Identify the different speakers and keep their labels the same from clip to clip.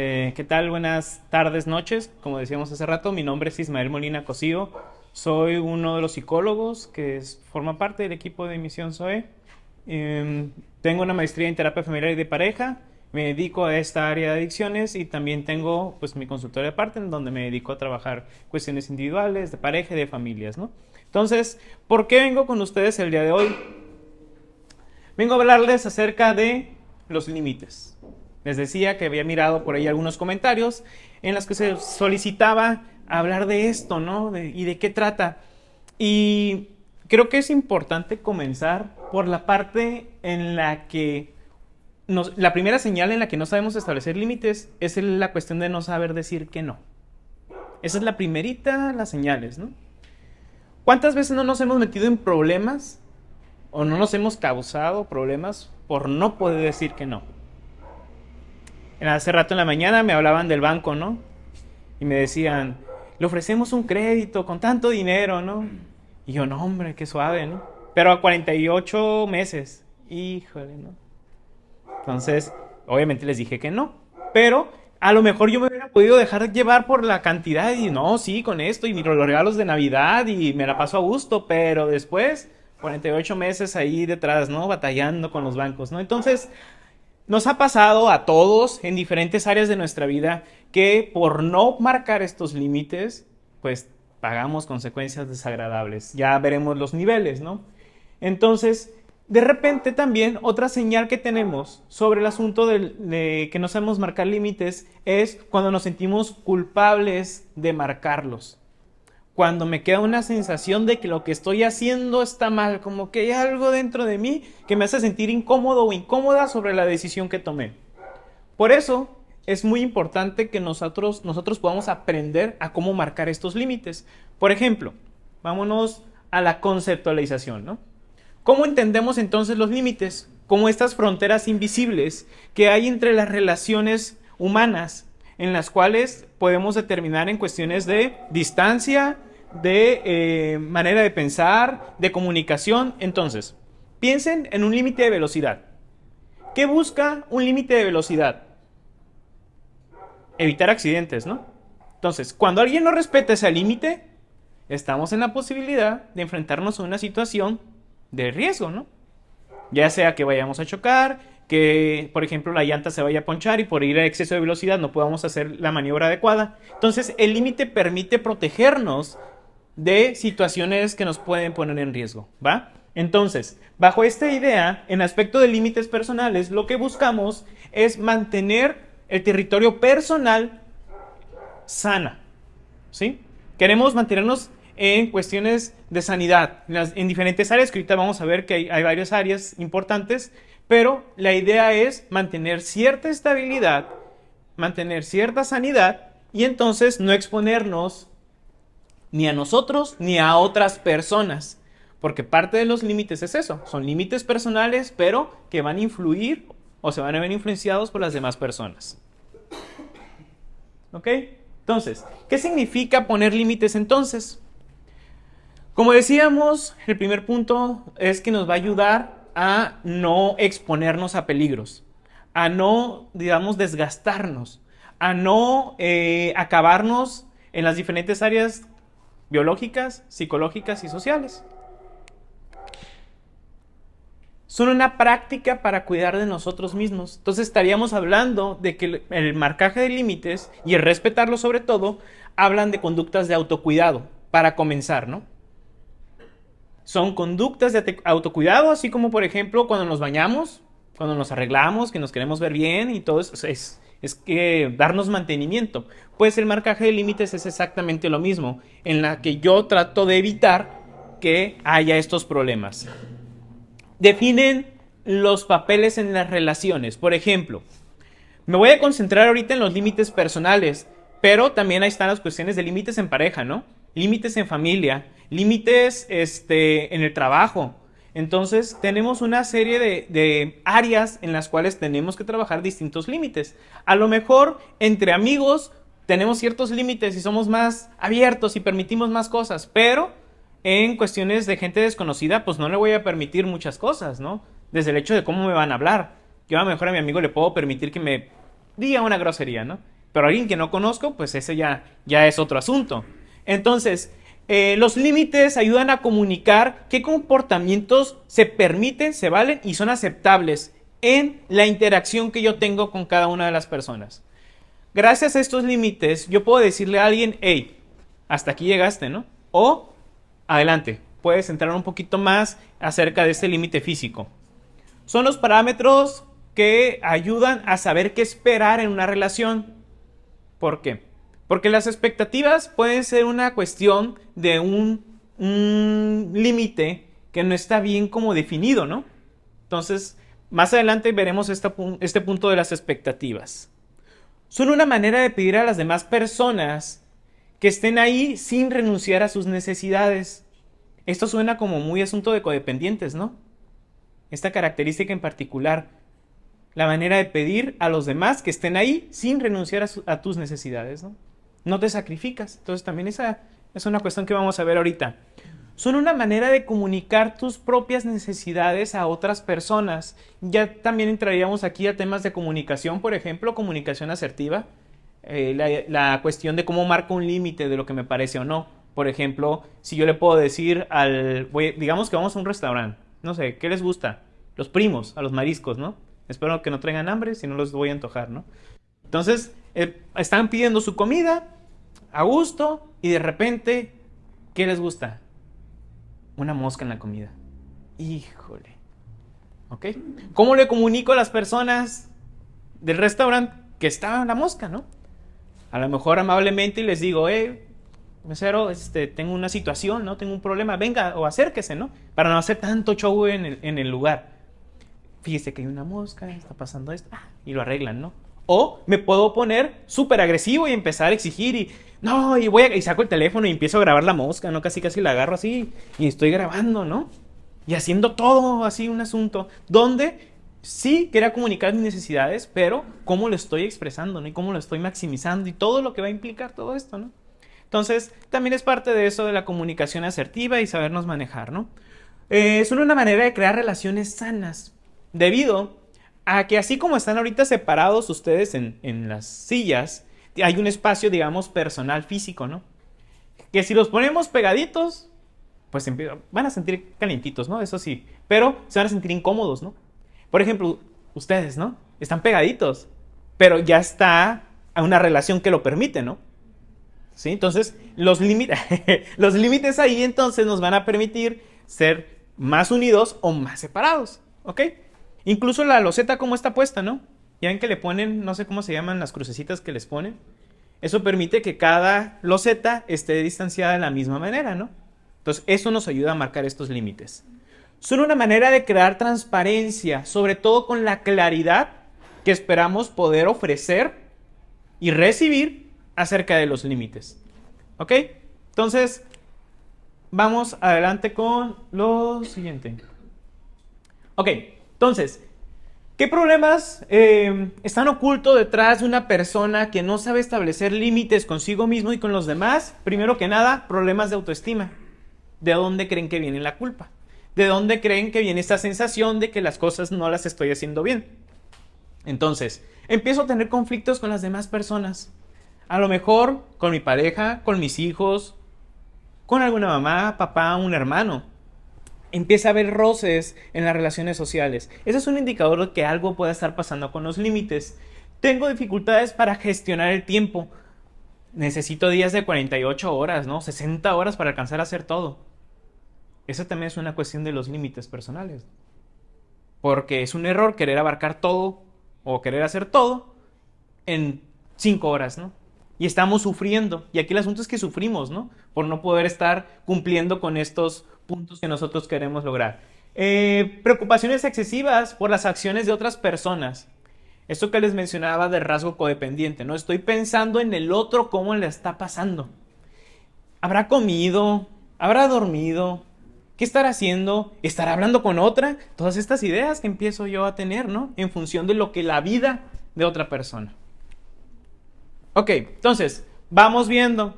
Speaker 1: ¿Qué tal? Buenas tardes, noches. Como decíamos hace rato, mi nombre es Ismael Molina Cosío. Soy uno de los psicólogos forma parte del equipo de Misión SOE. Tengo una maestría en terapia familiar y de pareja. Me dedico a esta área de adicciones y también tengo pues mi consultorio aparte en donde me dedico a trabajar cuestiones individuales, de pareja y de familias, ¿no? Entonces, ¿por qué vengo con ustedes el día de hoy? Vengo a hablarles acerca de los límites. Les decía que había mirado por ahí algunos comentarios en los que se solicitaba hablar de esto, ¿no? ¿Y de qué trata? Y creo que es importante comenzar por la parte en la que la primera señal en la que no sabemos establecer límites es la cuestión de no saber decir que no. Esa es la primerita, las señales, ¿no? ¿Cuántas veces no nos hemos metido en problemas o no nos hemos causado problemas por no poder decir que no? Hace rato en la mañana me hablaban del banco, ¿no? Y me decían, le ofrecemos un crédito con tanto dinero, ¿no? Y yo, no, hombre, qué suave, ¿no? Pero a 48 meses. Híjole, ¿no? Entonces, obviamente les dije que no. Pero a lo mejor yo me hubiera podido dejar llevar por la cantidad y no, sí, con esto y miro los regalos de Navidad y me la paso a gusto, pero después, 48 meses ahí detrás, ¿no? Batallando con los bancos, ¿no? Entonces, nos ha pasado a todos en diferentes áreas de nuestra vida que por no marcar estos límites, pues pagamos consecuencias desagradables. Ya veremos los niveles, ¿no? Entonces, de repente también otra señal que tenemos sobre el asunto de que no sabemos marcar límites es cuando nos sentimos culpables de marcarlos. Cuando me queda una sensación de que lo que estoy haciendo está mal, como que hay algo dentro de mí que me hace sentir incómodo o incómoda sobre la decisión que tomé. Por eso es muy importante que nosotros podamos aprender a cómo marcar estos límites. Por ejemplo, vámonos a la conceptualización, ¿no? ¿Cómo entendemos entonces los límites? Como estas fronteras invisibles que hay entre las relaciones humanas, en las cuales podemos determinar en cuestiones de distancia, de manera de pensar, de comunicación. Entonces, piensen en un límite de velocidad. ¿Qué busca un límite de velocidad? Evitar accidentes, ¿no? Entonces, cuando alguien no respeta ese límite, estamos en la posibilidad de enfrentarnos a una situación de riesgo, ¿no? Ya sea que vayamos a chocar, que por ejemplo la llanta se vaya a ponchar y por ir a exceso de velocidad no podamos hacer la maniobra adecuada. Entonces el límite permite protegernos de situaciones que nos pueden poner en riesgo, ¿va? Entonces, bajo esta idea, en aspecto de límites personales, lo que buscamos es mantener el territorio personal sana, ¿sí? Queremos mantenernos en cuestiones de sanidad, en diferentes áreas, que ahorita vamos a ver que hay varias áreas importantes, pero la idea es mantener cierta estabilidad, mantener cierta sanidad y entonces no exponernos ni a nosotros ni a otras personas, porque parte de los límites es eso, son límites personales, pero que van a influir o se van a ver influenciados por las demás personas. ¿Ok? Entonces, ¿qué significa poner límites entonces? Como decíamos, el primer punto es que nos va a ayudar a no exponernos a peligros, a no, digamos, desgastarnos, a no acabarnos en las diferentes áreas biológicas, psicológicas y sociales. Son una práctica para cuidar de nosotros mismos. Entonces estaríamos hablando de que el marcaje de límites y el respetarlo sobre todo, hablan de conductas de autocuidado, para comenzar, ¿no? Son conductas de autocuidado, así como por ejemplo cuando nos bañamos, cuando nos arreglamos, que nos queremos ver bien y todo eso, es que darnos mantenimiento. Pues el marcaje de límites es exactamente lo mismo, en la que yo trato de evitar que haya estos problemas. Definen los papeles en las relaciones. Por ejemplo, me voy a concentrar ahorita en los límites personales, pero también ahí están las cuestiones de límites en pareja, ¿no? Límites en familia, límites en el trabajo. Entonces tenemos una serie de áreas en las cuales tenemos que trabajar distintos límites. A lo mejor entre amigos tenemos ciertos límites y somos más abiertos y permitimos más cosas, pero en cuestiones de gente desconocida pues no le voy a permitir muchas cosas, ¿no? Desde el hecho de cómo me van a hablar. Yo a lo mejor a mi amigo le puedo permitir que me diga una grosería, ¿no? Pero alguien que no conozco, pues ese ya es otro asunto. Entonces, los límites ayudan a comunicar qué comportamientos se permiten, se valen y son aceptables en la interacción que yo tengo con cada una de las personas. Gracias a estos límites, yo puedo decirle a alguien, hey, hasta aquí llegaste, ¿no? O, adelante, puedes entrar un poquito más acerca de este límite físico. Son los parámetros que ayudan a saber qué esperar en una relación. ¿Por qué? Porque las expectativas pueden ser una cuestión de un límite que no está bien como definido, ¿no? Entonces, más adelante veremos este punto de las expectativas. Son una manera de pedir a las demás personas que estén ahí sin renunciar a sus necesidades. Esto suena como muy asunto de codependientes, ¿no? Esta característica en particular, la manera de pedir a los demás que estén ahí sin renunciar a tus necesidades, ¿no? No te sacrificas. Entonces también esa es una cuestión que vamos a ver ahorita. Son una manera de comunicar tus propias necesidades a otras personas. Ya también entraríamos aquí a temas de comunicación, por ejemplo, comunicación asertiva. La cuestión de cómo marco un límite de lo que me parece o no. Por ejemplo, si yo le puedo decir digamos que vamos a un restaurante, no sé, ¿qué les gusta? Los primos, a los mariscos, ¿no? Espero que no traigan hambre, si no los voy a antojar, ¿no? Entonces, están pidiendo su comida a gusto y de repente, ¿qué les gusta? Una mosca en la comida. Híjole. ¿Ok? ¿Cómo le comunico a las personas del restaurante que estaba la mosca, no? A lo mejor amablemente les digo, mesero, tengo una situación, ¿no? Tengo un problema, venga o acérquese, ¿no? Para no hacer tanto show en el lugar. Fíjese que hay una mosca, está pasando esto, y lo arreglan, ¿no? O me puedo poner súper agresivo y empezar a exigir y saco el teléfono y empiezo a grabar la mosca, ¿no? Casi la agarro así y estoy grabando, ¿no? Y haciendo todo así un asunto donde sí quería comunicar mis necesidades, pero cómo lo estoy expresando, ¿no? Y cómo lo estoy maximizando y todo lo que va a implicar todo esto, ¿no? Entonces, también es parte de eso de la comunicación asertiva y sabernos manejar, ¿no? Es una manera de crear relaciones sanas, debido a que así como están ahorita separados ustedes en las sillas, hay un espacio, digamos, personal, físico, ¿no? Que si los ponemos pegaditos, pues van a sentir calientitos, ¿no? Eso sí, pero se van a sentir incómodos, ¿no? Por ejemplo, ustedes, ¿no? Están pegaditos, pero ya está a una relación que lo permite, ¿no? ¿Sí? Entonces, los límites ahí entonces nos van a permitir ser más unidos o más separados, ¿ok? Incluso la loseta como está puesta, ¿no? Ya ven que le ponen, no sé cómo se llaman las crucecitas que les ponen. Eso permite que cada loseta esté distanciada de la misma manera, ¿no? Entonces, eso nos ayuda a marcar estos límites. Son una manera de crear transparencia, sobre todo con la claridad que esperamos poder ofrecer y recibir acerca de los límites. ¿Ok? Entonces, vamos adelante con lo siguiente. Ok, entonces, ¿qué problemas están ocultos detrás de una persona que no sabe establecer límites consigo mismo y con los demás? Primero que nada, problemas de autoestima. ¿De dónde creen que viene la culpa? ¿De dónde creen que viene esta sensación de que las cosas no las estoy haciendo bien? Entonces, empiezo a tener conflictos con las demás personas. A lo mejor con mi pareja, con mis hijos, con alguna mamá, papá, un hermano. Empieza a haber roces en las relaciones sociales. Ese es un indicador de que algo puede estar pasando con los límites. Tengo dificultades para gestionar el tiempo. Necesito días de 48 horas, ¿no? 60 horas para alcanzar a hacer todo. Esa también es una cuestión de los límites personales. Porque es un error querer abarcar todo o querer hacer todo en 5 horas, ¿no? Y estamos sufriendo. Y aquí el asunto es que sufrimos, ¿no? Por no poder estar cumpliendo con estos puntos que nosotros queremos lograr. Preocupaciones excesivas por las acciones de otras personas. Esto que les mencionaba del rasgo codependiente, ¿no? Estoy pensando en el otro, cómo le está pasando. ¿Habrá comido? ¿Habrá dormido? ¿Qué estará haciendo? ¿Estará hablando con otra? Todas estas ideas que empiezo yo a tener, ¿no? En función de lo que la vida de otra persona. Ok, entonces, vamos viendo.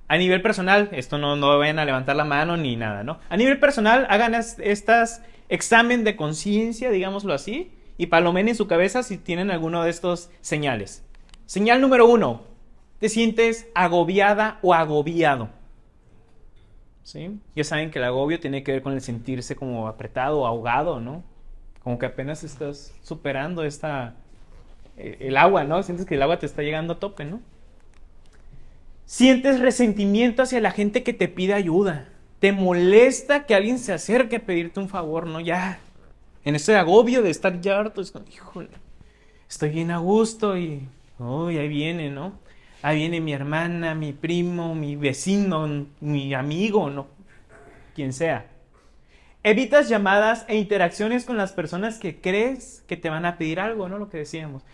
Speaker 1: A nivel personal, esto no vayan a levantar la mano ni nada, ¿no? A nivel personal, hagan estas examen de conciencia, digámoslo así, y palomen en su cabeza si tienen alguno de estos señales. Señal número 1. Te sientes agobiada o agobiado. ¿Sí? Ya saben que el agobio tiene que ver con el sentirse como apretado o ahogado, ¿no? Como que apenas estás superando el agua, ¿no? Sientes que el agua te está llegando a tope, ¿no? Sientes resentimiento hacia la gente que te pide ayuda. Te molesta que alguien se acerque a pedirte un favor, ¿no? Ya, en ese agobio de estar ya harto, es como, híjole, estoy bien a gusto y, uy, ahí viene, ¿no? Ahí viene mi hermana, mi primo, mi vecino, mi amigo, ¿no? Quien sea. Evitas llamadas e interacciones con las personas que crees que te van a pedir algo, ¿no? Lo que decíamos.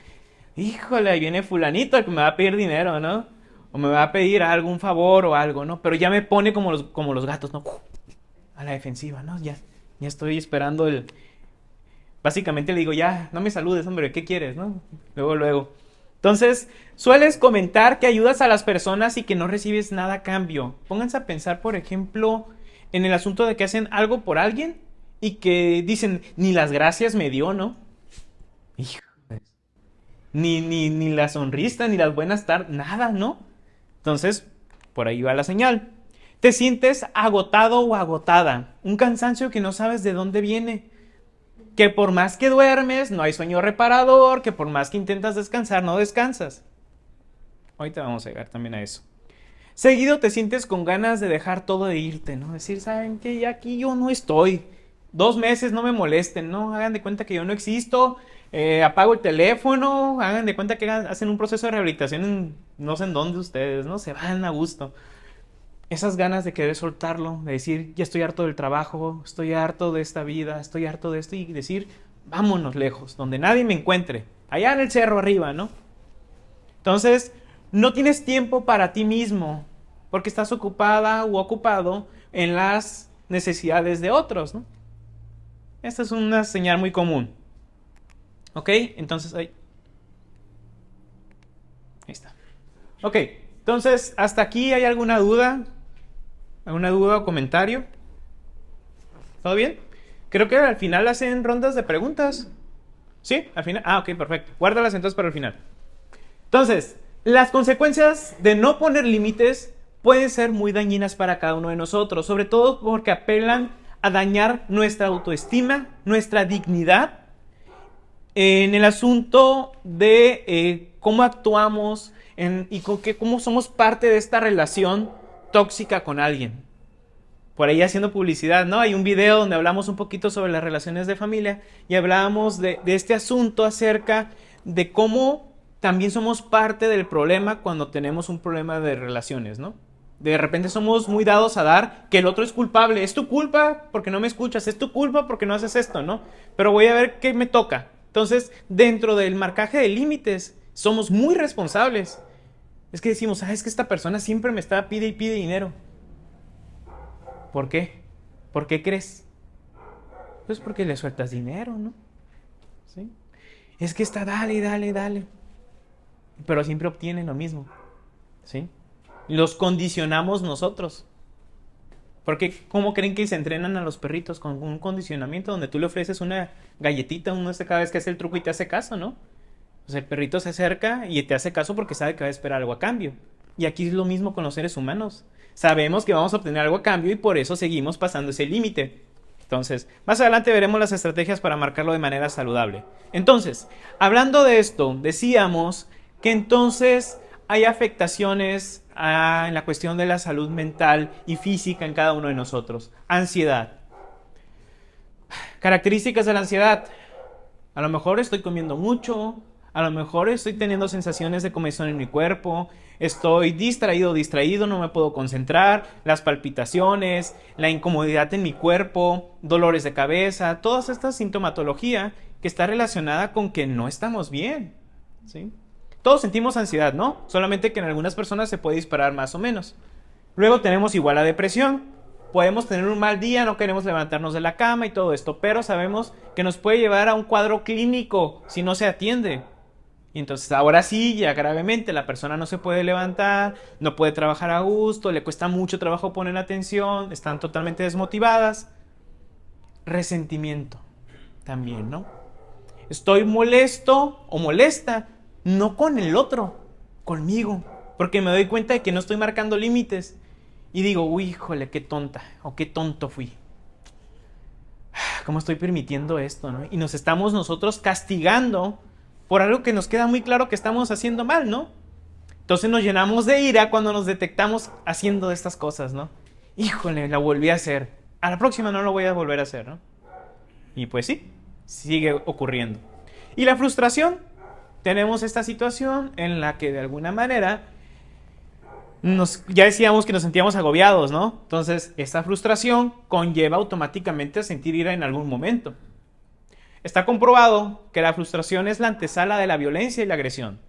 Speaker 1: Híjole, ahí viene fulanito que me va a pedir dinero, ¿no? O me va a pedir algún favor o algo, ¿no? Pero ya me pone como los gatos, ¿no? A la defensiva, ¿no? Ya estoy esperando el... Básicamente le digo, ya, no me saludes, hombre, ¿qué quieres, no? Luego. Entonces, sueles comentar que ayudas a las personas y que no recibes nada a cambio. Pónganse a pensar, por ejemplo, en el asunto de que hacen algo por alguien y que dicen, ni las gracias me dio, ¿no? Hijo. Ni la sonrisa, ni las buenas tardes, nada, ¿no? Entonces, por ahí va la señal. Te sientes agotado o agotada, un cansancio que no sabes de dónde viene, que por más que duermes, no hay sueño reparador, que por más que intentas descansar, no descansas. Ahorita vamos a llegar también a eso. Seguido te sientes con ganas de dejar todo de irte, ¿no? Decir, ¿saben qué? Ya aquí yo no estoy. 2 meses, no me molesten, ¿no? Hagan de cuenta que yo no existo. Apago el teléfono. Hagan de cuenta que hacen un proceso de rehabilitación en no sé en dónde ustedes, ¿no? Se van a gusto. Esas ganas de querer soltarlo, de decir, ya estoy harto del trabajo, estoy harto de esta vida, estoy harto de esto, y decir, vámonos lejos, donde nadie me encuentre, allá en el cerro arriba, ¿no? Entonces, no tienes tiempo para ti mismo, porque estás ocupada u ocupado en las necesidades de otros, ¿no? Esta es una señal muy común. ¿Ok? Entonces, ahí está. Ok, entonces, ¿hasta aquí hay alguna duda? ¿Alguna duda o comentario? ¿Todo bien? Creo que al final hacen rondas de preguntas. ¿Sí? Al final. Ah, ok, perfecto. Guárdalas entonces para el final. Entonces, las consecuencias de no poner límites pueden ser muy dañinas para cada uno de nosotros, sobre todo porque apelan a dañar nuestra autoestima, nuestra dignidad, en el asunto de cómo actuamos y cómo somos parte de esta relación tóxica con alguien. Por ahí haciendo publicidad, ¿no? Hay un video donde hablamos un poquito sobre las relaciones de familia y hablábamos de este asunto acerca de cómo también somos parte del problema cuando tenemos un problema de relaciones, ¿no? De repente somos muy dados a dar que el otro es culpable. Es tu culpa porque no me escuchas, es tu culpa porque no haces esto, ¿no? Pero voy a ver qué me toca. Entonces, dentro del marcaje de límites, somos muy responsables. Es que decimos, es que esta persona siempre me está pide y pide dinero. ¿Por qué? ¿Por qué crees? Pues porque le sueltas dinero, ¿no? ¿Sí? Es que está dale. Pero siempre obtienen lo mismo. ¿Sí? Los condicionamos nosotros. Porque ¿cómo creen que se entrenan a los perritos con un condicionamiento donde tú le ofreces una galletita cada vez que hace el truco y te hace caso, ¿no? Pues el perrito se acerca y te hace caso porque sabe que va a esperar algo a cambio. Y aquí es lo mismo con los seres humanos. Sabemos que vamos a obtener algo a cambio y por eso seguimos pasando ese límite. Entonces, más adelante veremos las estrategias para marcarlo de manera saludable. Entonces, hablando de esto, decíamos que entonces hay afectaciones en la cuestión de la salud mental y física en cada uno de nosotros. Ansiedad. Características de la ansiedad. A lo mejor estoy comiendo mucho, a lo mejor estoy teniendo sensaciones de comezón en mi cuerpo, estoy distraído, no me puedo concentrar, las palpitaciones, la incomodidad en mi cuerpo, dolores de cabeza, toda esta sintomatología que está relacionada con que no estamos bien, ¿sí? Todos sentimos ansiedad, ¿no? Solamente que en algunas personas se puede disparar más o menos. Luego tenemos igual la depresión. Podemos tener un mal día, no queremos levantarnos de la cama y todo esto, pero sabemos que nos puede llevar a un cuadro clínico si no se atiende. Y entonces ahora sí, ya gravemente, la persona no se puede levantar, no puede trabajar a gusto, le cuesta mucho trabajo poner atención, están totalmente desmotivadas. Resentimiento también, ¿no? Estoy molesto o molesta, no con el otro, conmigo, porque me doy cuenta de que no estoy marcando límites y digo, uy, híjole, qué tonta o qué tonto fui. ¿Cómo estoy permitiendo esto, no? Y nos estamos nosotros castigando por algo que nos queda muy claro que estamos haciendo mal, ¿no? Entonces nos llenamos de ira cuando nos detectamos haciendo estas cosas, ¿no? Híjole, la volví a hacer. A la próxima no lo voy a volver a hacer, ¿no? Y pues sí, sigue ocurriendo. Y la frustración, tenemos esta situación en la que de alguna manera ya decíamos que nos sentíamos agobiados, ¿no? Entonces, esta frustración conlleva automáticamente a sentir ira en algún momento. Está comprobado que la frustración es la antesala de la violencia y la agresión.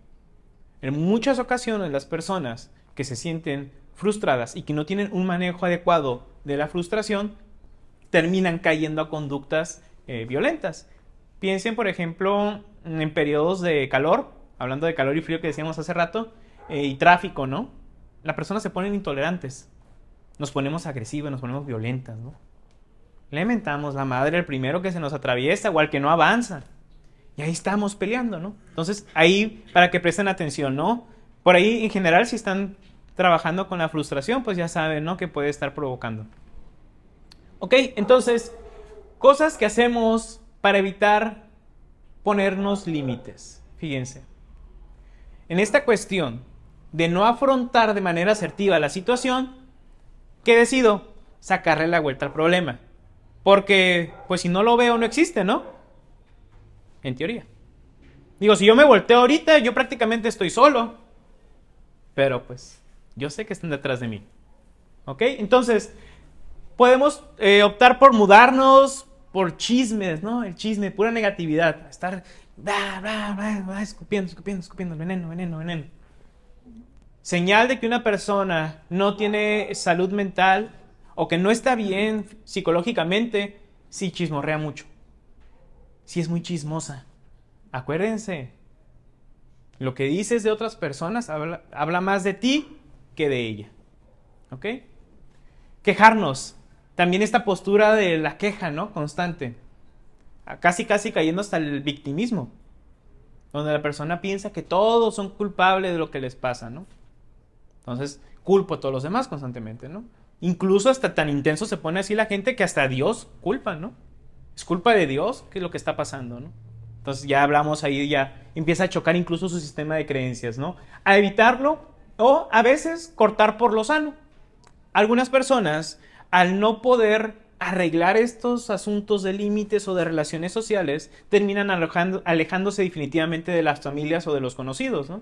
Speaker 1: En muchas ocasiones las personas que se sienten frustradas y que no tienen un manejo adecuado de la frustración terminan cayendo a conductas violentas. Piensen, por ejemplo, en periodos de calor, hablando de calor y frío que decíamos hace rato, y tráfico, ¿no? Las personas se ponen intolerantes, nos ponemos agresivas, nos ponemos violentas, ¿no? Le mentamos la madre al primero que se nos atraviesa o al que no avanza. Y ahí estamos peleando, ¿no? Entonces, ahí, para que presten atención, ¿no? Por ahí, en general, si están trabajando con la frustración, pues ya saben, ¿no? Que puede estar provocando. Ok, entonces, cosas que hacemos para evitar ponernos límites. Fíjense. En esta cuestión de no afrontar de manera asertiva la situación, ¿qué decido? Sacarle la vuelta al problema. Porque, pues si no lo veo, no existe, ¿no? En teoría. Digo, si yo me volteo ahorita, yo prácticamente estoy solo. Pero pues, yo sé que están detrás de mí. ¿Ok? Entonces, podemos optar por mudarnos por chismes, ¿no? El chisme, pura negatividad. Estar escupiendo, veneno. Señal de que una persona no tiene salud mental o que no está bien psicológicamente si chismorrea mucho. Si es muy chismosa. Acuérdense, lo que dices de otras personas habla más de ti que de ella. ¿Ok? Quejarnos. También esta postura de la queja, ¿no? Constante. Casi cayendo hasta el victimismo. Donde la persona piensa que todos son culpables de lo que les pasa, ¿no? Entonces, culpo a todos los demás constantemente, ¿no? Incluso hasta tan intenso se pone así la gente que hasta a Dios culpa, ¿no? Es culpa de Dios que es lo que está pasando, ¿no? Entonces ya hablamos ahí, ya empieza a chocar incluso su sistema de creencias, ¿no? A evitarlo o a veces cortar por lo sano. Algunas personas, al no poder arreglar estos asuntos de límites o de relaciones sociales, terminan alejándose definitivamente de las familias o de los conocidos, ¿no?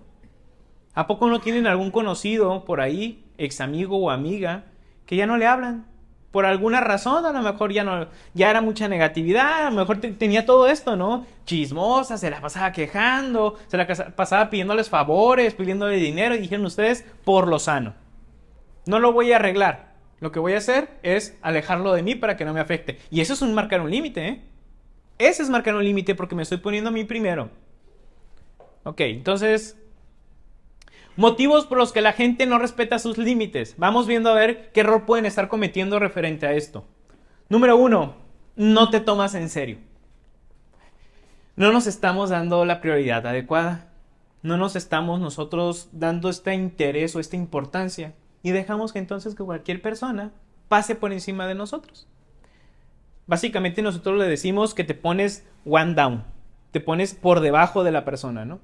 Speaker 1: ¿A poco no tienen algún conocido por ahí, ex amigo o amiga, que ya no le hablan? Por alguna razón, a lo mejor ya era mucha negatividad, a lo mejor tenía todo esto, ¿no? Chismosa, se la pasaba quejando, se la pasaba pidiéndoles favores, pidiéndole dinero, y dijeron ustedes, por lo sano. No lo voy a arreglar. Lo que voy a hacer es alejarlo de mí para que no me afecte. Y eso es marcar un límite, ¿eh? Ese es marcar un límite porque me estoy poniendo a mí primero. Ok, entonces, motivos por los que la gente no respeta sus límites. Vamos viendo a ver qué error pueden estar cometiendo referente a esto. Número 1, no te tomas en serio. No nos estamos dando la prioridad adecuada. No nos estamos nosotros dando este interés o esta importancia. Y dejamos que entonces que cualquier persona pase por encima de nosotros. Básicamente nosotros le decimos que te pones one down. Te pones por debajo de la persona, ¿no?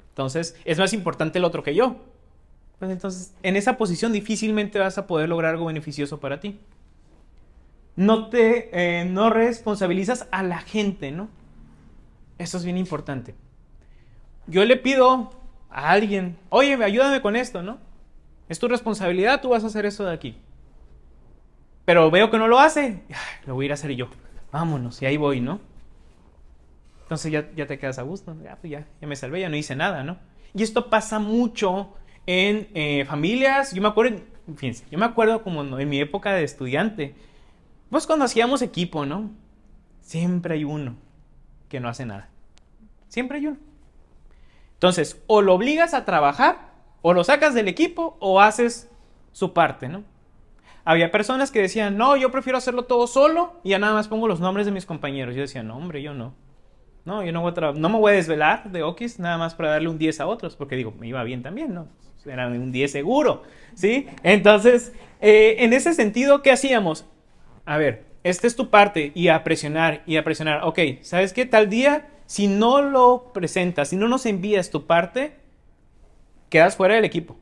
Speaker 1: Entonces, es más importante el otro que yo. Pues entonces, en esa posición difícilmente vas a poder lograr algo beneficioso para ti. No responsabilizas a la gente, ¿no? Eso es bien importante. Yo le pido a alguien, oye, ayúdame con esto, ¿no? Es tu responsabilidad, tú vas a hacer eso de aquí. Pero veo que no lo hace, lo voy a ir a hacer yo. Vámonos, y ahí voy, ¿no? Entonces ya te quedas a gusto. Ya me salvé, ya no hice nada, ¿no? Y esto pasa mucho en familias. Yo me acuerdo como en mi época de estudiante. Pues cuando hacíamos equipo, ¿no? Siempre hay uno que no hace nada. Siempre hay uno. Entonces, o lo obligas a trabajar, o lo sacas del equipo, o haces su parte, ¿no? Había personas que decían, no, yo prefiero hacerlo todo solo y ya nada más pongo los nombres de mis compañeros. Yo decía, no, hombre, yo no. No, yo no me voy a desvelar de Okis nada más para darle un 10 a otros, porque digo, me iba bien también, ¿no? Era un 10 seguro, ¿sí? Entonces, en ese sentido, ¿qué hacíamos? A ver, esta es tu parte, y a presionar, y a presionar. Ok, ¿sabes qué? Tal día, si no lo presentas, si no nos envías tu parte, quedas fuera del equipo,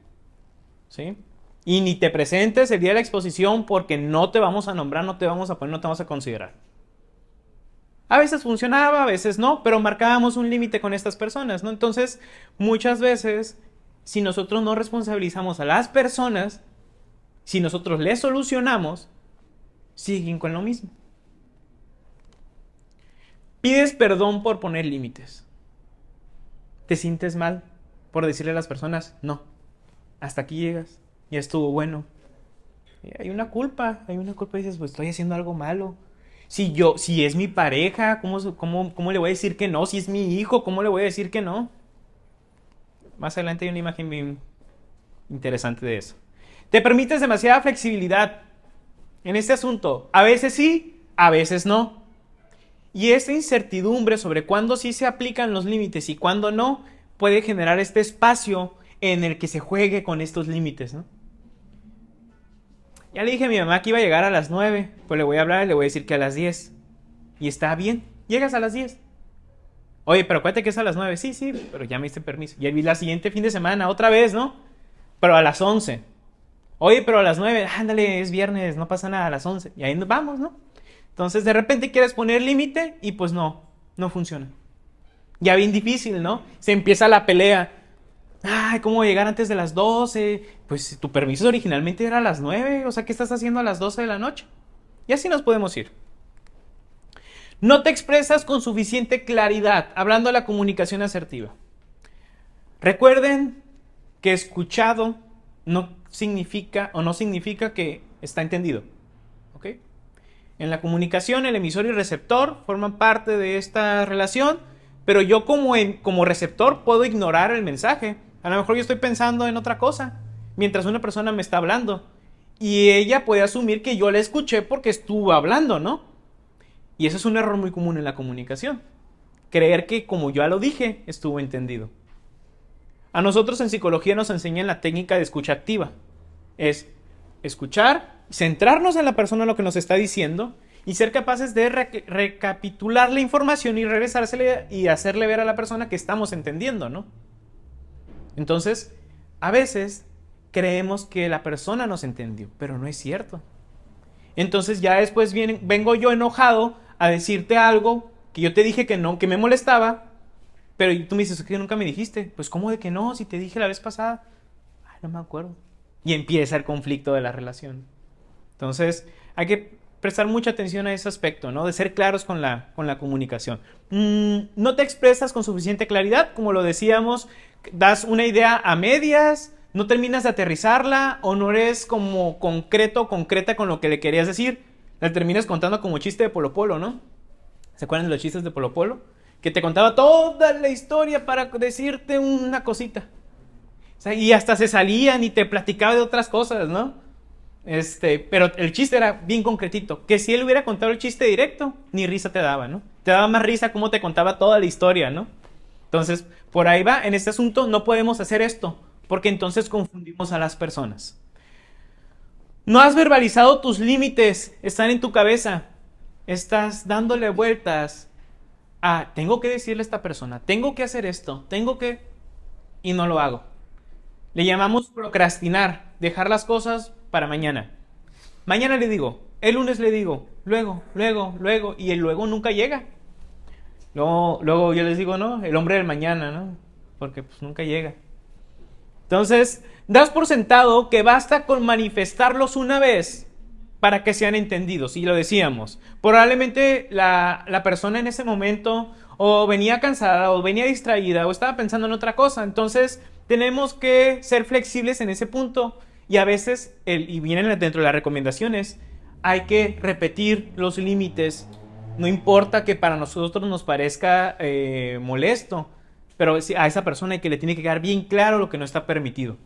Speaker 1: ¿sí? Y ni te presentes el día de la exposición porque no te vamos a nombrar, no te vamos a poner, no te vamos a considerar. A veces funcionaba, a veces no, pero marcábamos un límite con estas personas, ¿no? Entonces, muchas veces, si nosotros no responsabilizamos a las personas, si nosotros les solucionamos, siguen con lo mismo. Pides perdón por poner límites. ¿Te sientes mal por decirle a las personas, no, hasta aquí llegas, ya estuvo bueno? Hay una culpa, dices, pues estoy haciendo algo malo. Si es mi pareja, ¿cómo le voy a decir que no? Si es mi hijo, ¿cómo le voy a decir que no? Más adelante hay una imagen bien interesante de eso. Te permites demasiada flexibilidad en este asunto. A veces sí, a veces no. Y esta incertidumbre sobre cuándo sí se aplican los límites y cuándo no, puede generar este espacio en el que se juegue con estos límites, ¿no? Ya le dije a mi mamá que iba a llegar a las 9, pues le voy a hablar y le voy a decir que a las 10. Y está bien, llegas a las 10. Oye, pero acuérdate que es a las 9. Sí, sí, pero ya me diste permiso. Y vi la siguiente fin de semana, otra vez, ¿no? Pero a las 11. Oye, pero a las 9, ándale, es viernes, no pasa nada, a las 11. Y ahí nos vamos, ¿no? Entonces de repente quieres poner límite y pues no funciona. Ya bien difícil, ¿no? Se empieza la pelea. Ay, ¿cómo llegar antes de las 12? Pues tu permiso originalmente era a las 9. O sea, ¿qué estás haciendo a las 12 de la noche? Y así nos podemos ir. No te expresas con suficiente claridad, hablando de la comunicación asertiva. Recuerden que escuchado no significa que está entendido. ¿Ok? En la comunicación, el emisor y el receptor forman parte de esta relación, pero yo como receptor puedo ignorar el mensaje. A lo mejor yo estoy pensando en otra cosa mientras una persona me está hablando. Y ella puede asumir que yo la escuché porque estuvo hablando, ¿no? Y eso es un error muy común en la comunicación. Creer que como yo ya lo dije, estuvo entendido. A nosotros en psicología nos enseñan la técnica de escucha activa. Es escuchar, centrarnos en la persona lo que nos está diciendo y ser capaces de recapitular la información y regresársela y hacerle ver a la persona que estamos entendiendo, ¿no? Entonces, a veces creemos que la persona nos entendió, pero no es cierto. Entonces ya después vengo yo enojado a decirte algo que yo te dije que no, que me molestaba, pero tú me dices que nunca me dijiste. Pues ¿cómo de que no? Si te dije la vez pasada. Ay, no me acuerdo. Y empieza el conflicto de la relación. Entonces hay que prestar mucha atención a ese aspecto, ¿no? De ser claros con la comunicación. No te expresas con suficiente claridad, como lo decíamos, das una idea a medias, no terminas de aterrizarla o no eres como concreta con lo que le querías decir. La terminas contando como chiste de Polo Polo, ¿no? ¿Se acuerdan de los chistes de Polo Polo? Que te contaba toda la historia para decirte una cosita. O sea, y hasta se salían y te platicaba de otras cosas, ¿no? Pero el chiste era bien concretito. Que si él hubiera contado el chiste directo, ni risa te daba, ¿no? Te daba más risa como te contaba toda la historia, ¿no? Entonces, por ahí va. En este asunto no podemos hacer esto, porque entonces confundimos a las personas. No has verbalizado tus límites, están en tu cabeza. Estás dándole vueltas a, tengo que decirle a esta persona, tengo que hacer esto, y no lo hago. Le llamamos procrastinar, dejar las cosas para mañana. Mañana le digo, el lunes le digo, luego, y el luego nunca llega. Luego yo les digo, no, el hombre del mañana, ¿no? Porque pues nunca llega. Entonces, das por sentado que basta con manifestarlos una vez para que sean entendidos. Y lo decíamos, probablemente la persona en ese momento o venía cansada o venía distraída o estaba pensando en otra cosa. Entonces, tenemos que ser flexibles en ese punto y a veces, y vienen dentro de las recomendaciones, hay que repetir los límites. No importa que para nosotros nos parezca molesto, pero a esa persona que le tiene que quedar bien claro lo que no está permitido.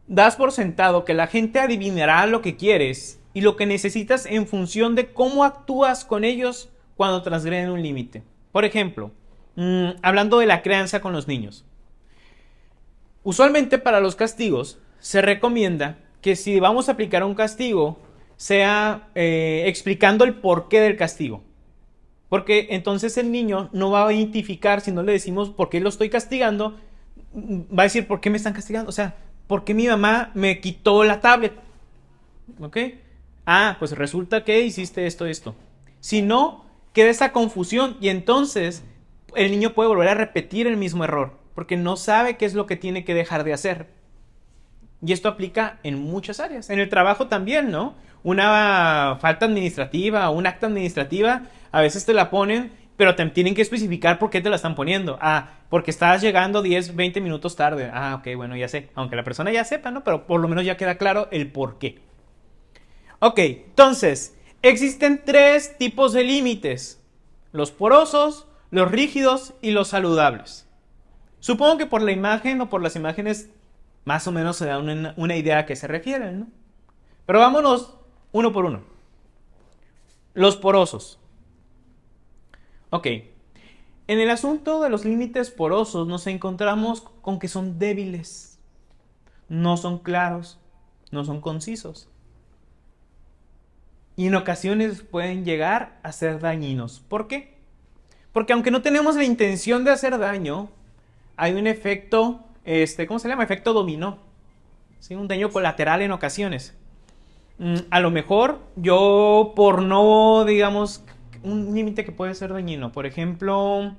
Speaker 1: Das por sentado que la gente adivinará lo que quieres y lo que necesitas en función de cómo actúas con ellos cuando transgreden un límite. Por ejemplo, hablando de la crianza con los niños. Usualmente para los castigos se recomienda que si vamos a aplicar un castigo sea explicando el porqué del castigo. Porque entonces el niño no va a identificar, si no le decimos por qué lo estoy castigando, va a decir por qué me están castigando. O sea, ¿por qué mi mamá me quitó la tablet? ¿Ok? Ah, pues resulta que hiciste esto. Si no, queda esa confusión y entonces el niño puede volver a repetir el mismo error porque no sabe qué es lo que tiene que dejar de hacer. Y esto aplica en muchas áreas. En el trabajo también, ¿no? Una falta administrativa o un acta administrativa, a veces te la ponen, pero te tienen que especificar por qué te la están poniendo. Ah, porque estás llegando 10, 20 minutos tarde. Ah, ok, bueno, ya sé. Aunque la persona ya sepa, ¿no? Pero por lo menos ya queda claro el por qué. Ok, entonces, existen 3 tipos de límites. Los porosos, los rígidos y los saludables. Supongo que por la imagen o por las imágenes más o menos se da una idea a qué se refieren, ¿no? Pero vámonos uno por uno. Los porosos. Ok. En el asunto de los límites porosos nos encontramos con que son débiles. No son claros. No son concisos. Y en ocasiones pueden llegar a ser dañinos. ¿Por qué? Porque aunque no tenemos la intención de hacer daño, hay un efecto, ¿cómo se llama? Efecto dominó. ¿Sí? Un daño colateral en ocasiones. A lo mejor yo por no, digamos, un límite que puede ser dañino. Por ejemplo,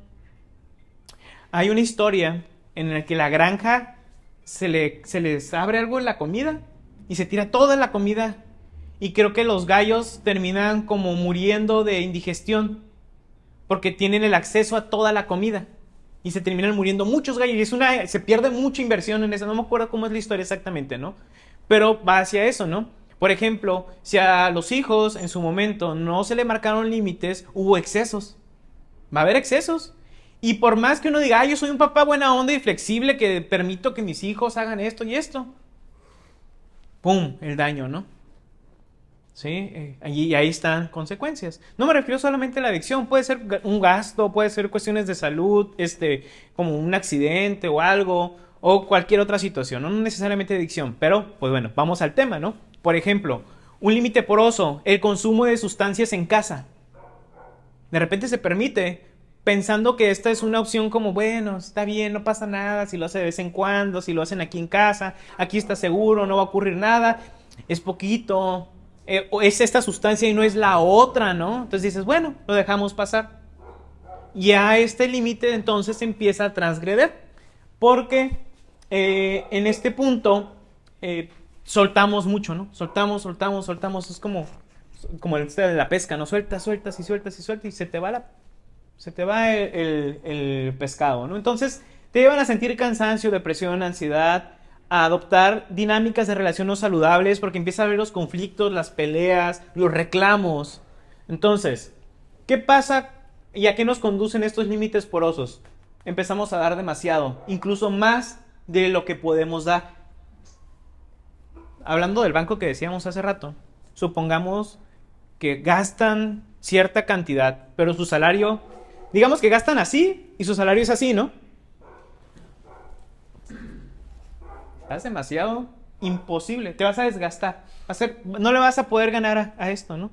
Speaker 1: hay una historia en la que la granja se les abre algo en la comida y se tira toda la comida. Y creo que los gallos terminan como muriendo de indigestión porque tienen el acceso a toda la comida. Y se terminan muriendo muchos gallos. Y se pierde mucha inversión en eso. No me acuerdo cómo es la historia exactamente, ¿no? Pero va hacia eso, ¿no? Por ejemplo, si a los hijos en su momento no se le marcaron límites, hubo excesos. Va a haber excesos. Y por más que uno diga, yo soy un papá buena onda y flexible que permito que mis hijos hagan esto y esto. ¡Pum! El daño, ¿no? ¿Sí? Y ahí están consecuencias. No me refiero solamente a la adicción, puede ser un gasto, puede ser cuestiones de salud, como un accidente o algo, o cualquier otra situación, no necesariamente adicción, pero pues bueno, vamos al tema, ¿no? Por ejemplo, un límite poroso, el consumo de sustancias en casa. De repente se permite, pensando que esta es una opción como, bueno, está bien, no pasa nada, si lo hace de vez en cuando, si lo hacen aquí en casa, aquí está seguro, no va a ocurrir nada, es poquito. O es esta sustancia y no es la otra, ¿no? Entonces dices, bueno, lo dejamos pasar. Y a este límite entonces se empieza a transgreder. Porque en este punto soltamos mucho, ¿no? Soltamos. Es como el de la pesca, ¿no? Sueltas y se te va el pescado, ¿no? Entonces te llevan a sentir cansancio, depresión, ansiedad, a adoptar dinámicas de relación no saludables porque empieza a ver los conflictos, las peleas, los reclamos. Entonces, ¿qué pasa y a qué nos conducen estos límites porosos? Empezamos a dar demasiado, incluso más de lo que podemos dar. Hablando del banco que decíamos hace rato, supongamos que gastan cierta cantidad, pero su salario, digamos que gastan así y su salario es así, ¿no? Es demasiado, imposible, te vas a desgastar, no le vas a poder ganar a esto, ¿no?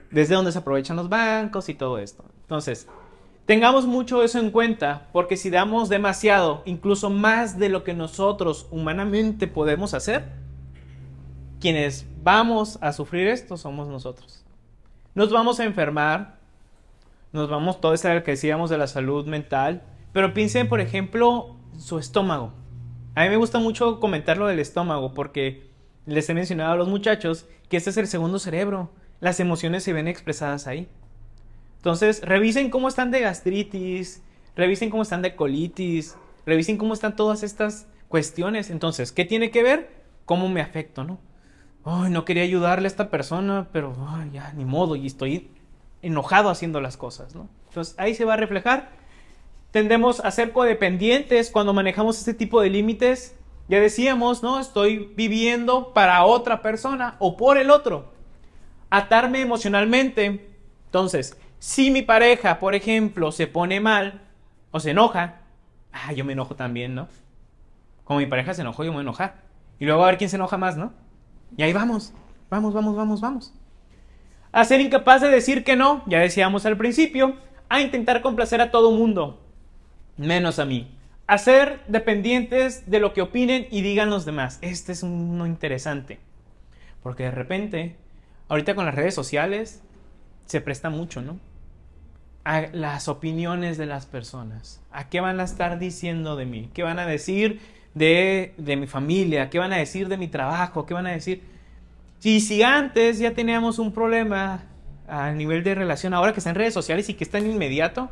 Speaker 1: Desde donde se aprovechan los bancos y todo esto. Entonces, tengamos mucho eso en cuenta, porque si damos demasiado, incluso más de lo que nosotros humanamente podemos hacer, quienes vamos a sufrir esto somos nosotros. Nos vamos a enfermar, todo esto que decíamos de la salud mental, pero piensen, por ejemplo, su estómago. A mí me gusta mucho comentar lo del estómago porque les he mencionado a los muchachos que este es el segundo cerebro. Las emociones se ven expresadas ahí. Entonces, revisen cómo están de gastritis, revisen cómo están de colitis, revisen cómo están todas estas cuestiones. Entonces, ¿qué tiene que ver? ¿Cómo me afecto, no? Ay, no quería ayudarle a esta persona, pero ya, ni modo, y estoy enojado haciendo las cosas, ¿no? Entonces, ahí se va a reflejar. Tendemos a ser codependientes cuando manejamos este tipo de límites. Ya decíamos, ¿no? Estoy viviendo para otra persona o por el otro. Atarme emocionalmente. Entonces, Si mi pareja, por ejemplo, se pone mal o se enoja, yo me enojo también, ¿no? Como mi pareja se enojó, yo me voy a enojar. Y luego a ver quién se enoja más, ¿no? Y ahí vamos, vamos. A ser incapaz de decir que no, ya decíamos al principio, a intentar complacer a todo mundo, menos a mí. A ser dependientes de lo que opinen y digan los demás. Este es uno interesante. Porque de repente, ahorita con las redes sociales, se presta mucho, ¿no? A las opiniones de las personas. ¿A qué van a estar diciendo de mí? ¿Qué van a decir de mi familia? ¿Qué van a decir de mi trabajo? ¿Qué van a decir? Si antes ya teníamos un problema a nivel de relación, ahora que está en redes sociales y que está en inmediato,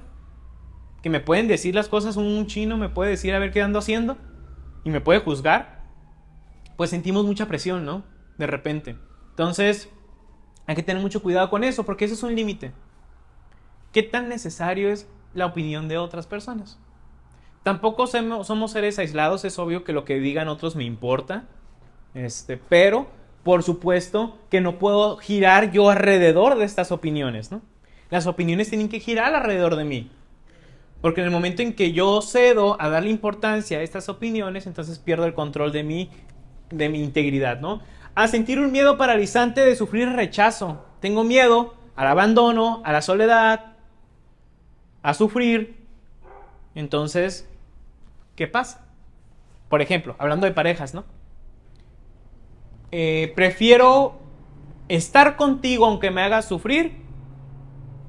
Speaker 1: que me pueden decir las cosas, un chino me puede decir a ver qué ando haciendo y me puede juzgar, pues sentimos mucha presión, ¿no? De repente. Entonces, hay que tener mucho cuidado con eso, porque eso es un límite. ¿Qué tan necesario es la opinión de otras personas? Tampoco somos seres aislados, es obvio que lo que digan otros me importa, pero por supuesto que no puedo girar yo alrededor de estas opiniones, ¿no? Las opiniones tienen que girar alrededor de mí. Porque en el momento en que yo cedo a darle importancia a estas opiniones, entonces pierdo el control de mi integridad, ¿no? A sentir un miedo paralizante de sufrir rechazo. Tengo miedo al abandono, a la soledad, a sufrir. Entonces, ¿qué pasa? Por ejemplo, hablando de parejas, ¿no? Prefiero estar contigo aunque me hagas sufrir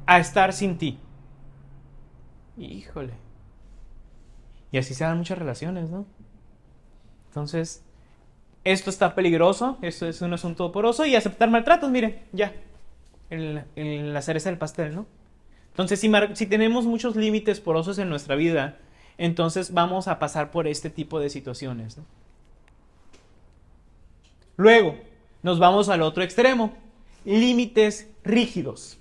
Speaker 1: a estar sin ti. Híjole. Y así se dan muchas relaciones, ¿no? Entonces, esto está peligroso, esto es un asunto poroso, y aceptar maltratos, mire, ya, la cereza del pastel, ¿no? Entonces, si tenemos muchos límites porosos en nuestra vida, entonces vamos a pasar por este tipo de situaciones, ¿no? Luego, nos vamos al otro extremo, límites rígidos.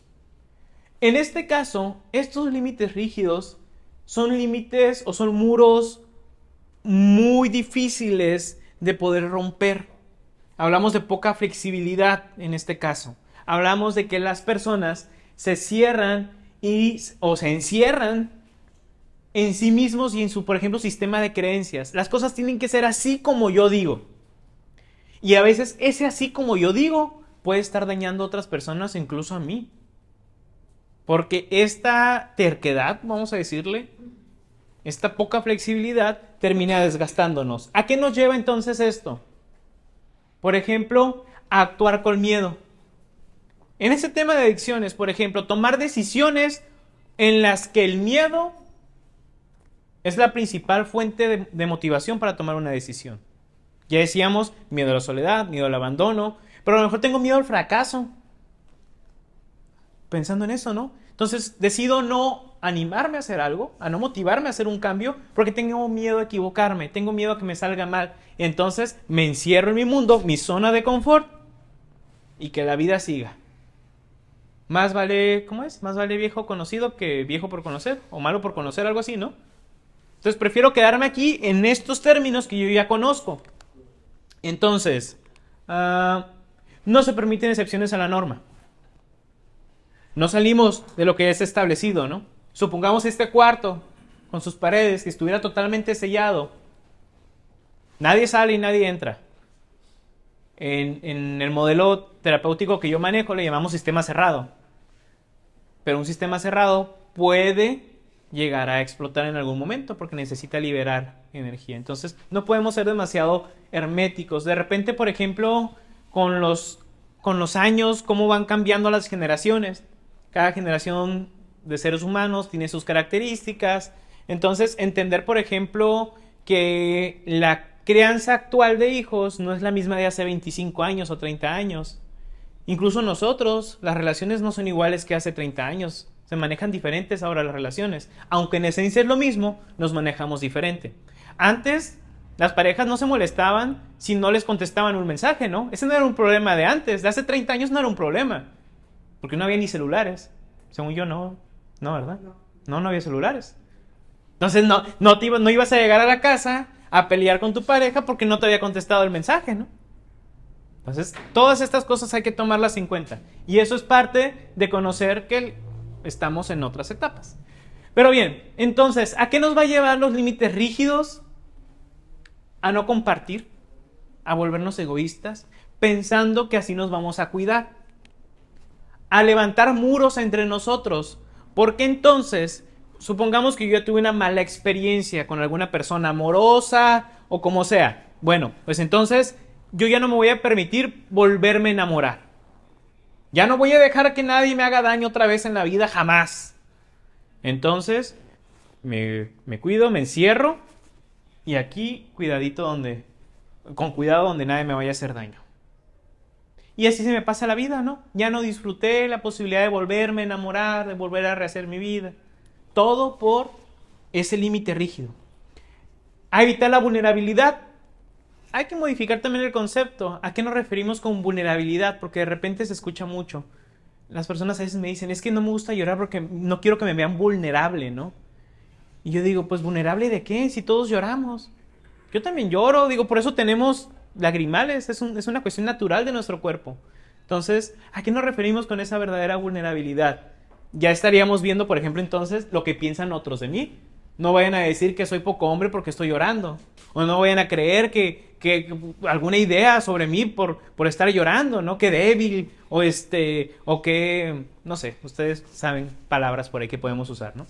Speaker 1: En este caso, estos límites rígidos son límites o son muros muy difíciles de poder romper. Hablamos de poca flexibilidad en este caso. Hablamos de que las personas se cierran o se encierran en sí mismos y en su, por ejemplo, sistema de creencias. Las cosas tienen que ser así como yo digo. Y a veces ese así como yo digo puede estar dañando a otras personas, incluso a mí. Porque esta terquedad, vamos a decirle, esta poca flexibilidad termina desgastándonos. ¿A qué nos lleva entonces esto? Por ejemplo, a actuar con miedo. En ese tema de adicciones, por ejemplo, tomar decisiones en las que el miedo es la principal fuente de motivación para tomar una decisión. Ya decíamos, miedo a la soledad, miedo al abandono, pero a lo mejor tengo miedo al fracaso. Pensando en eso, ¿no? Entonces decido no animarme a hacer algo, a no motivarme a hacer un cambio, porque tengo miedo a equivocarme, tengo miedo a que me salga mal. Entonces me encierro en mi mundo, mi zona de confort, y que la vida siga. Más vale, ¿cómo es? Más vale viejo conocido que viejo por conocer, o malo por conocer, algo así, ¿no? Entonces prefiero quedarme aquí en estos términos que yo ya conozco. Entonces, no se permiten excepciones a la norma. No salimos de lo que es establecido, ¿no? Supongamos este cuarto con sus paredes que estuviera totalmente sellado. Nadie sale y nadie entra. En el modelo terapéutico que yo manejo le llamamos sistema cerrado. Pero un sistema cerrado puede llegar a explotar en algún momento porque necesita liberar energía. Entonces no podemos ser demasiado herméticos. De repente, por ejemplo, con los años, cómo van cambiando las generaciones. Cada generación de seres humanos tiene sus características. Entonces, entender, por ejemplo, que la crianza actual de hijos no es la misma de hace 25 años o 30 años. Incluso nosotros, las relaciones no son iguales que hace 30 años. Se manejan diferentes ahora las relaciones. Aunque en esencia es lo mismo, nos manejamos diferente. Antes, las parejas no se molestaban si no les contestaban un mensaje, ¿no? Ese no era un problema de antes. De hace 30 años no era un problema. Porque no había ni celulares. Según yo, no. No, ¿verdad? No había celulares. Entonces, no ibas a llegar a la casa a pelear con tu pareja porque no te había contestado el mensaje, ¿no? Entonces, todas estas cosas hay que tomarlas en cuenta. Y eso es parte de conocer que estamos en otras etapas. Pero bien, entonces, ¿a qué nos va a llevar los límites rígidos? A no compartir, a volvernos egoístas, pensando que así nos vamos a cuidar, a levantar muros entre nosotros, porque entonces, supongamos que yo tuve una mala experiencia con alguna persona amorosa o como sea, bueno, pues entonces yo ya no me voy a permitir volverme a enamorar, ya no voy a dejar que nadie me haga daño otra vez en la vida, jamás. Entonces, me cuido, me encierro, y aquí, con cuidado donde nadie me vaya a hacer daño. Y así se me pasa la vida, ¿no? Ya no disfruté la posibilidad de volverme a enamorar, de volver a rehacer mi vida. Todo por ese límite rígido. A evitar la vulnerabilidad. Hay que modificar también el concepto. ¿A qué nos referimos con vulnerabilidad? Porque de repente se escucha mucho. Las personas a veces me dicen, es que no me gusta llorar porque no quiero que me vean vulnerable, ¿no? Y yo digo, pues ¿vulnerable de qué? Si todos lloramos. Yo también lloro, digo, por eso tenemos lagrimales, es una cuestión natural de nuestro cuerpo. Entonces, ¿a qué nos referimos con esa verdadera vulnerabilidad? Ya estaríamos viendo, por ejemplo, entonces, lo que piensan otros de mí. No vayan a decir que soy poco hombre porque estoy llorando. O no vayan a creer que alguna idea sobre mí por estar llorando, ¿no? Que débil, o que, no sé, ustedes saben palabras por ahí que podemos usar, ¿no?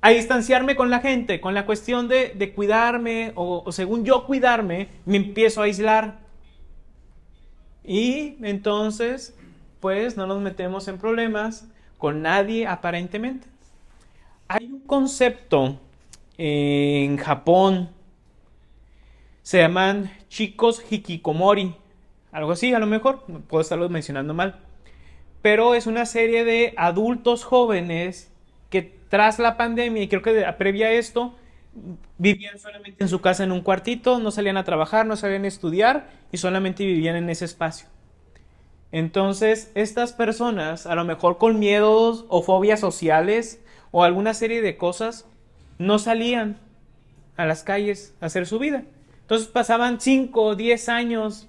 Speaker 1: A distanciarme con la gente, con la cuestión de cuidarme, o según yo cuidarme, me empiezo a aislar. Y entonces, pues no nos metemos en problemas con nadie aparentemente. Hay un concepto en Japón, se llaman chicos hikikomori, algo así, a lo mejor, puedo estarlo mencionando mal. Pero es una serie de adultos jóvenes que tras la pandemia, y creo que previa a esto, vivían solamente en su casa en un cuartito, no salían a trabajar, no salían a estudiar y solamente vivían en ese espacio. Entonces, estas personas, a lo mejor con miedos o fobias sociales o alguna serie de cosas, no salían a las calles a hacer su vida. Entonces pasaban 5 o 10 años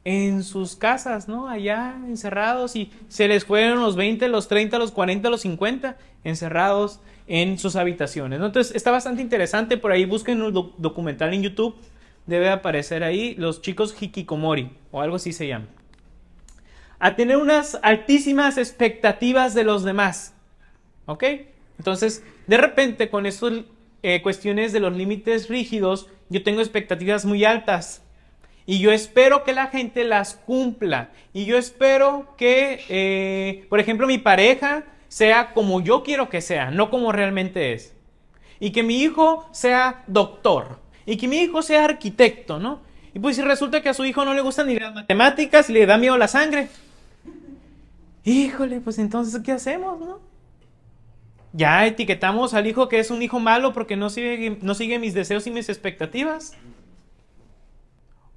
Speaker 1: en sus casas, ¿no? Allá encerrados, y se les fueron los 20, los 30, los 40, los 50 encerrados en sus habitaciones, ¿no? Entonces está bastante interesante, por ahí busquen un documental en YouTube, debe aparecer ahí, los chicos hikikomori o algo así se llama. A tener unas altísimas expectativas de los demás, ¿ok? Entonces, de repente con estas cuestiones de los límites rígidos, yo tengo expectativas muy altas. Y yo espero que la gente las cumpla. Y yo espero que, por ejemplo, mi pareja sea como yo quiero que sea, no como realmente es. Y que mi hijo sea doctor. Y que mi hijo sea arquitecto, ¿no? Y pues si resulta que a su hijo no le gustan ni las matemáticas y le da miedo la sangre. Híjole, pues entonces, ¿qué hacemos, no? Ya etiquetamos al hijo que es un hijo malo porque no sigue mis deseos y mis expectativas.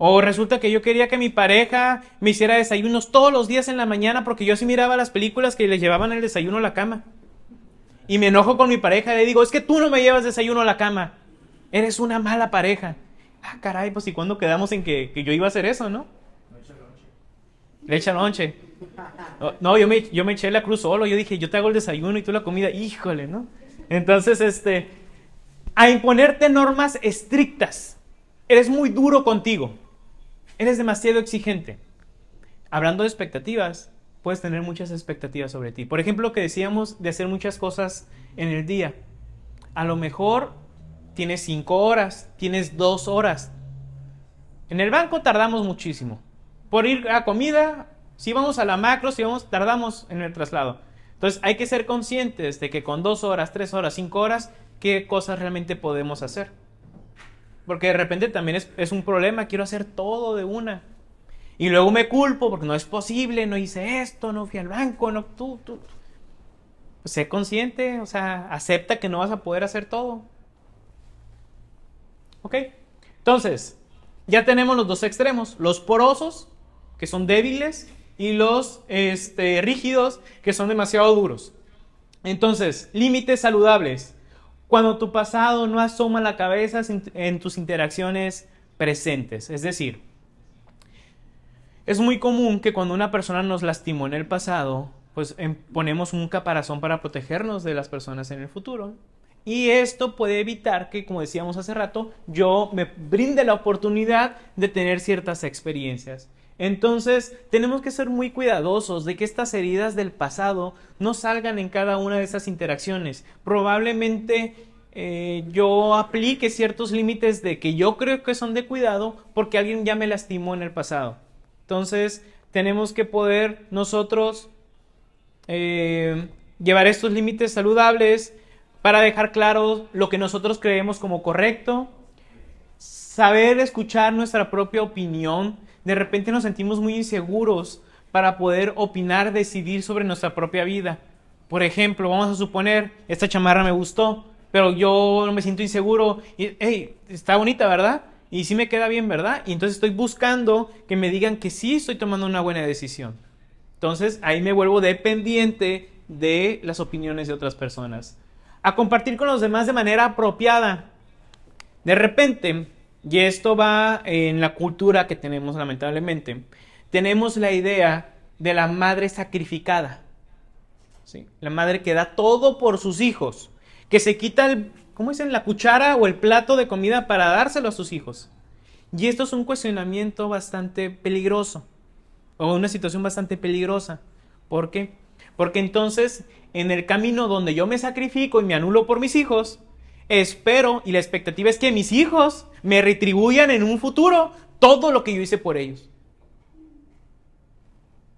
Speaker 1: O resulta que yo quería que mi pareja me hiciera desayunos todos los días en la mañana porque yo sí miraba las películas que le llevaban el desayuno a la cama. Y me enojo con mi pareja y le digo, es que tú no me llevas desayuno a la cama. Eres una mala pareja. Ah, caray, pues ¿y cuándo quedamos en que yo iba a hacer eso, no? Le echa lonche. No, yo me eché la cruz solo. Yo dije, yo te hago el desayuno y tú la comida. Híjole, ¿no? Entonces, a imponerte normas estrictas. Eres muy duro contigo. Eres demasiado exigente. Hablando de expectativas, puedes tener muchas expectativas sobre ti. Por ejemplo, que decíamos de hacer muchas cosas en el día. A lo mejor tienes 5 horas, tienes 2 horas. En el banco tardamos muchísimo. Por ir a comida, si vamos a la macro, tardamos en el traslado. Entonces hay que ser conscientes de que con 2 horas, 3 horas, 5 horas, qué cosas realmente podemos hacer. Porque de repente también es un problema, quiero hacer todo de una. Y luego me culpo porque no es posible, no hice esto, no fui al banco, no, tú. Pues sé consciente, o sea, acepta que no vas a poder hacer todo. ¿Ok? Entonces, ya tenemos los dos extremos, los porosos, que son débiles, y los rígidos, que son demasiado duros. Entonces, límites saludables. Cuando tu pasado no asoma la cabeza en tus interacciones presentes. Es decir, es muy común que cuando una persona nos lastimó en el pasado, pues ponemos un caparazón para protegernos de las personas en el futuro. Y esto puede evitar que, como decíamos hace rato, yo me brinde la oportunidad de tener ciertas experiencias. Entonces, tenemos que ser muy cuidadosos de que estas heridas del pasado no salgan en cada una de esas interacciones. Probablemente yo aplique ciertos límites de que yo creo que son de cuidado porque alguien ya me lastimó en el pasado. Entonces, tenemos que poder nosotros llevar estos límites saludables para dejar claro lo que nosotros creemos como correcto, saber escuchar nuestra propia opinión. De repente nos sentimos muy inseguros para poder opinar, decidir sobre nuestra propia vida. Por ejemplo, vamos a suponer, esta chamarra me gustó, pero yo me siento inseguro y, hey, está bonita, ¿verdad? Y sí me queda bien, ¿verdad? Y entonces estoy buscando que me digan que sí estoy tomando una buena decisión. Entonces ahí me vuelvo dependiente de las opiniones de otras personas. A compartir con los demás de manera apropiada. De repente, y esto va en la cultura que tenemos lamentablemente, tenemos la idea de la madre sacrificada. ¿Sí? La madre que da todo por sus hijos, que se quita ¿cómo dicen? La cuchara o el plato de comida para dárselo a sus hijos. Y esto es un cuestionamiento bastante peligroso, o una situación bastante peligrosa. ¿Por qué? Porque entonces, en el camino donde yo me sacrifico y me anulo por mis hijos, espero y la expectativa es que mis hijos me retribuyan en un futuro todo lo que yo hice por ellos.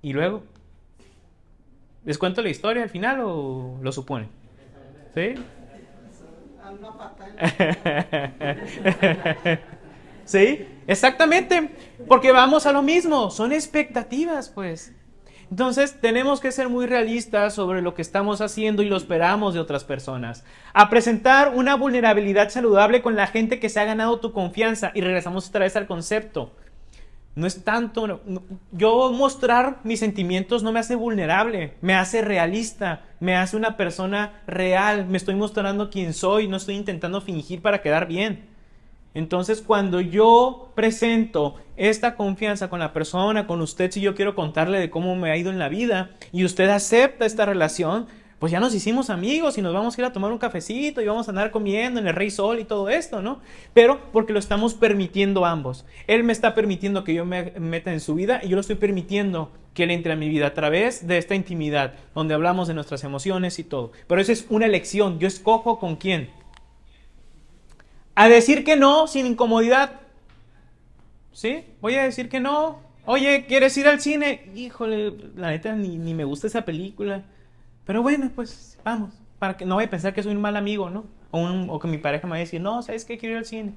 Speaker 1: Y luego, ¿les cuento la historia al final o lo supone? ¿Sí? ¿Sí? Exactamente. Porque vamos a lo mismo. Son expectativas, pues. Entonces tenemos que ser muy realistas sobre lo que estamos haciendo y lo esperamos de otras personas. A presentar una vulnerabilidad saludable con la gente que se ha ganado tu confianza. Y regresamos otra vez al concepto. No es tanto, yo mostrar mis sentimientos no me hace vulnerable, me hace realista, me hace una persona real, me estoy mostrando quién soy, no estoy intentando fingir para quedar bien. Entonces, cuando yo presento esta confianza con la persona, con usted, si yo quiero contarle de cómo me ha ido en la vida y usted acepta esta relación, pues ya nos hicimos amigos y nos vamos a ir a tomar un cafecito y vamos a andar comiendo en el Rey Sol y todo esto, ¿no? Pero porque lo estamos permitiendo ambos. Él me está permitiendo que yo me meta en su vida y yo lo estoy permitiendo que él entre a mi vida a través de esta intimidad, donde hablamos de nuestras emociones y todo. Pero eso es una elección, yo escojo con quién. A decir que no sin incomodidad. ¿Sí? Voy a decir que no. Oye, ¿quieres ir al cine? Híjole, la neta ni me gusta esa película. Pero bueno, pues vamos, para que no vaya a pensar que soy un mal amigo, ¿no? O que mi pareja me vaya a decir, no, ¿sabes qué? Quiero ir al cine.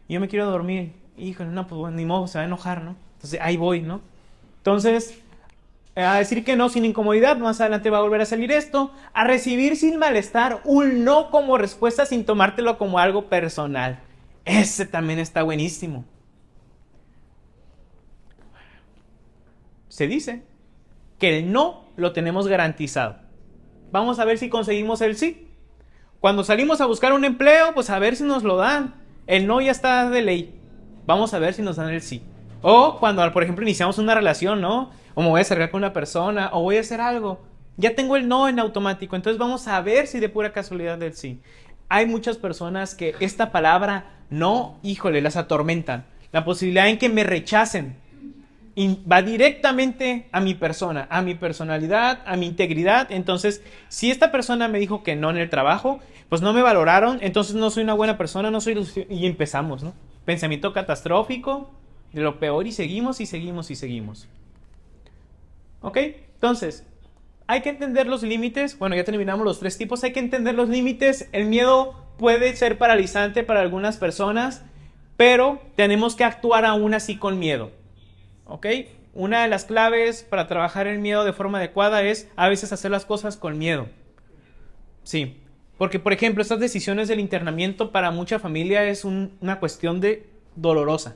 Speaker 1: Y yo me quiero dormir. Híjole, no, pues bueno, ni modo, se va a enojar, ¿no? Entonces ahí voy, ¿no? Entonces, a decir que no sin incomodidad, más adelante va a volver a salir esto. A recibir sin malestar un no como respuesta sin tomártelo como algo personal. Ese también está buenísimo. Se dice que el no lo tenemos garantizado. Vamos a ver si conseguimos el sí. Cuando salimos a buscar un empleo, pues a ver si nos lo dan. El no ya está de ley. Vamos a ver si nos dan el sí. O cuando, por ejemplo, iniciamos una relación, ¿no? O me voy a acercar con una persona, o voy a hacer algo. Ya tengo el no en automático. Entonces vamos a ver si de pura casualidad del sí. Hay muchas personas que esta palabra no, híjole, las atormentan. La posibilidad en que me rechacen. Y va directamente a mi persona, a mi personalidad, a mi integridad. Entonces, si esta persona me dijo que no en el trabajo, pues no me valoraron, entonces no soy una buena persona, no soy... Y empezamos, ¿no? Pensamiento catastrófico, de lo peor, y seguimos, y seguimos, y seguimos. ¿Ok? Entonces, hay que entender los límites. Bueno, ya terminamos los 3 tipos. Hay que entender los límites. El miedo puede ser paralizante para algunas personas, pero tenemos que actuar aún así con miedo. ¿Ok? Una de las claves para trabajar el miedo de forma adecuada es a veces hacer las cosas con miedo. Sí, porque por ejemplo estas decisiones del internamiento para mucha familia es una cuestión de dolorosa.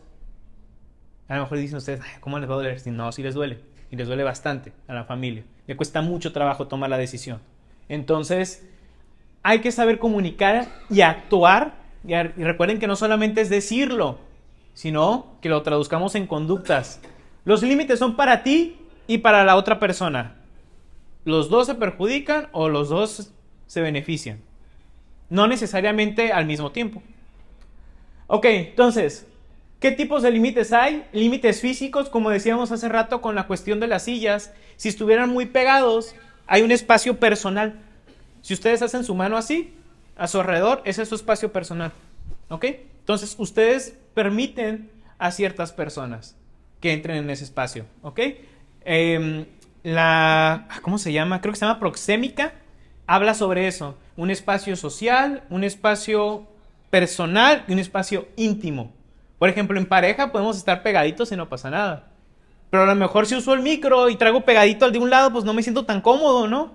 Speaker 1: A lo mejor dicen ustedes, ¿cómo les va a doler? No, sí les duele, y les duele bastante a la familia. Le cuesta mucho trabajo tomar la decisión. Entonces hay que saber comunicar y actuar. Y recuerden que no solamente es decirlo, sino que lo traduzcamos en conductas. Los límites son para ti y para la otra persona. los dos se perjudican o los dos se benefician. No necesariamente al mismo tiempo. Ok, entonces, ¿qué tipos de límites hay? Límites físicos, como decíamos hace rato con la cuestión de las sillas. Si estuvieran muy pegados, hay un espacio personal. Si ustedes hacen su mano así, a su alrededor, ese es su espacio personal. ¿Ok? Entonces, ustedes permiten a ciertas personas que entren en ese espacio. ¿Ok? ¿Cómo se llama? Creo que se llama proxémica. Habla sobre eso. Un espacio social, un espacio personal y un espacio íntimo. Por ejemplo, en pareja podemos estar pegaditos y no pasa nada. Pero a lo mejor si uso el micro y traigo pegadito al de un lado, pues no me siento tan cómodo, ¿no?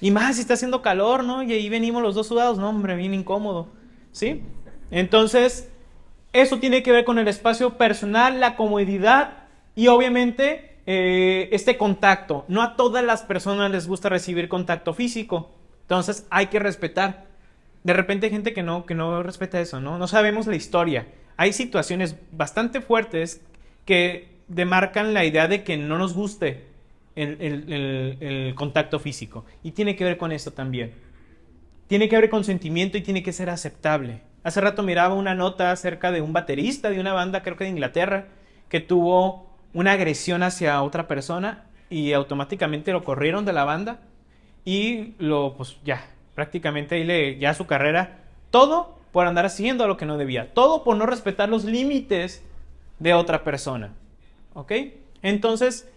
Speaker 1: Y más si está haciendo calor, ¿no? Y ahí venimos los dos sudados, no, hombre, bien incómodo. ¿Sí? Entonces, eso tiene que ver con el espacio personal, la comodidad y obviamente este contacto. No a todas las personas les gusta recibir contacto físico. Entonces, hay que respetar. De repente hay gente que no respeta eso, ¿no? No sabemos la historia. Hay situaciones bastante fuertes que demarcan la idea de que no nos guste el contacto físico. Y tiene que ver con esto también. Tiene que ver con sentimiento y tiene que ser aceptable. Hace rato miraba una nota acerca de un baterista de una banda, creo que de Inglaterra, que tuvo una agresión hacia otra persona y automáticamente lo corrieron de la banda y pues ya, prácticamente ahí ya su carrera, todo por andar haciendo lo que no debía, todo por no respetar los límites de otra persona. ¿Ok? Entonces,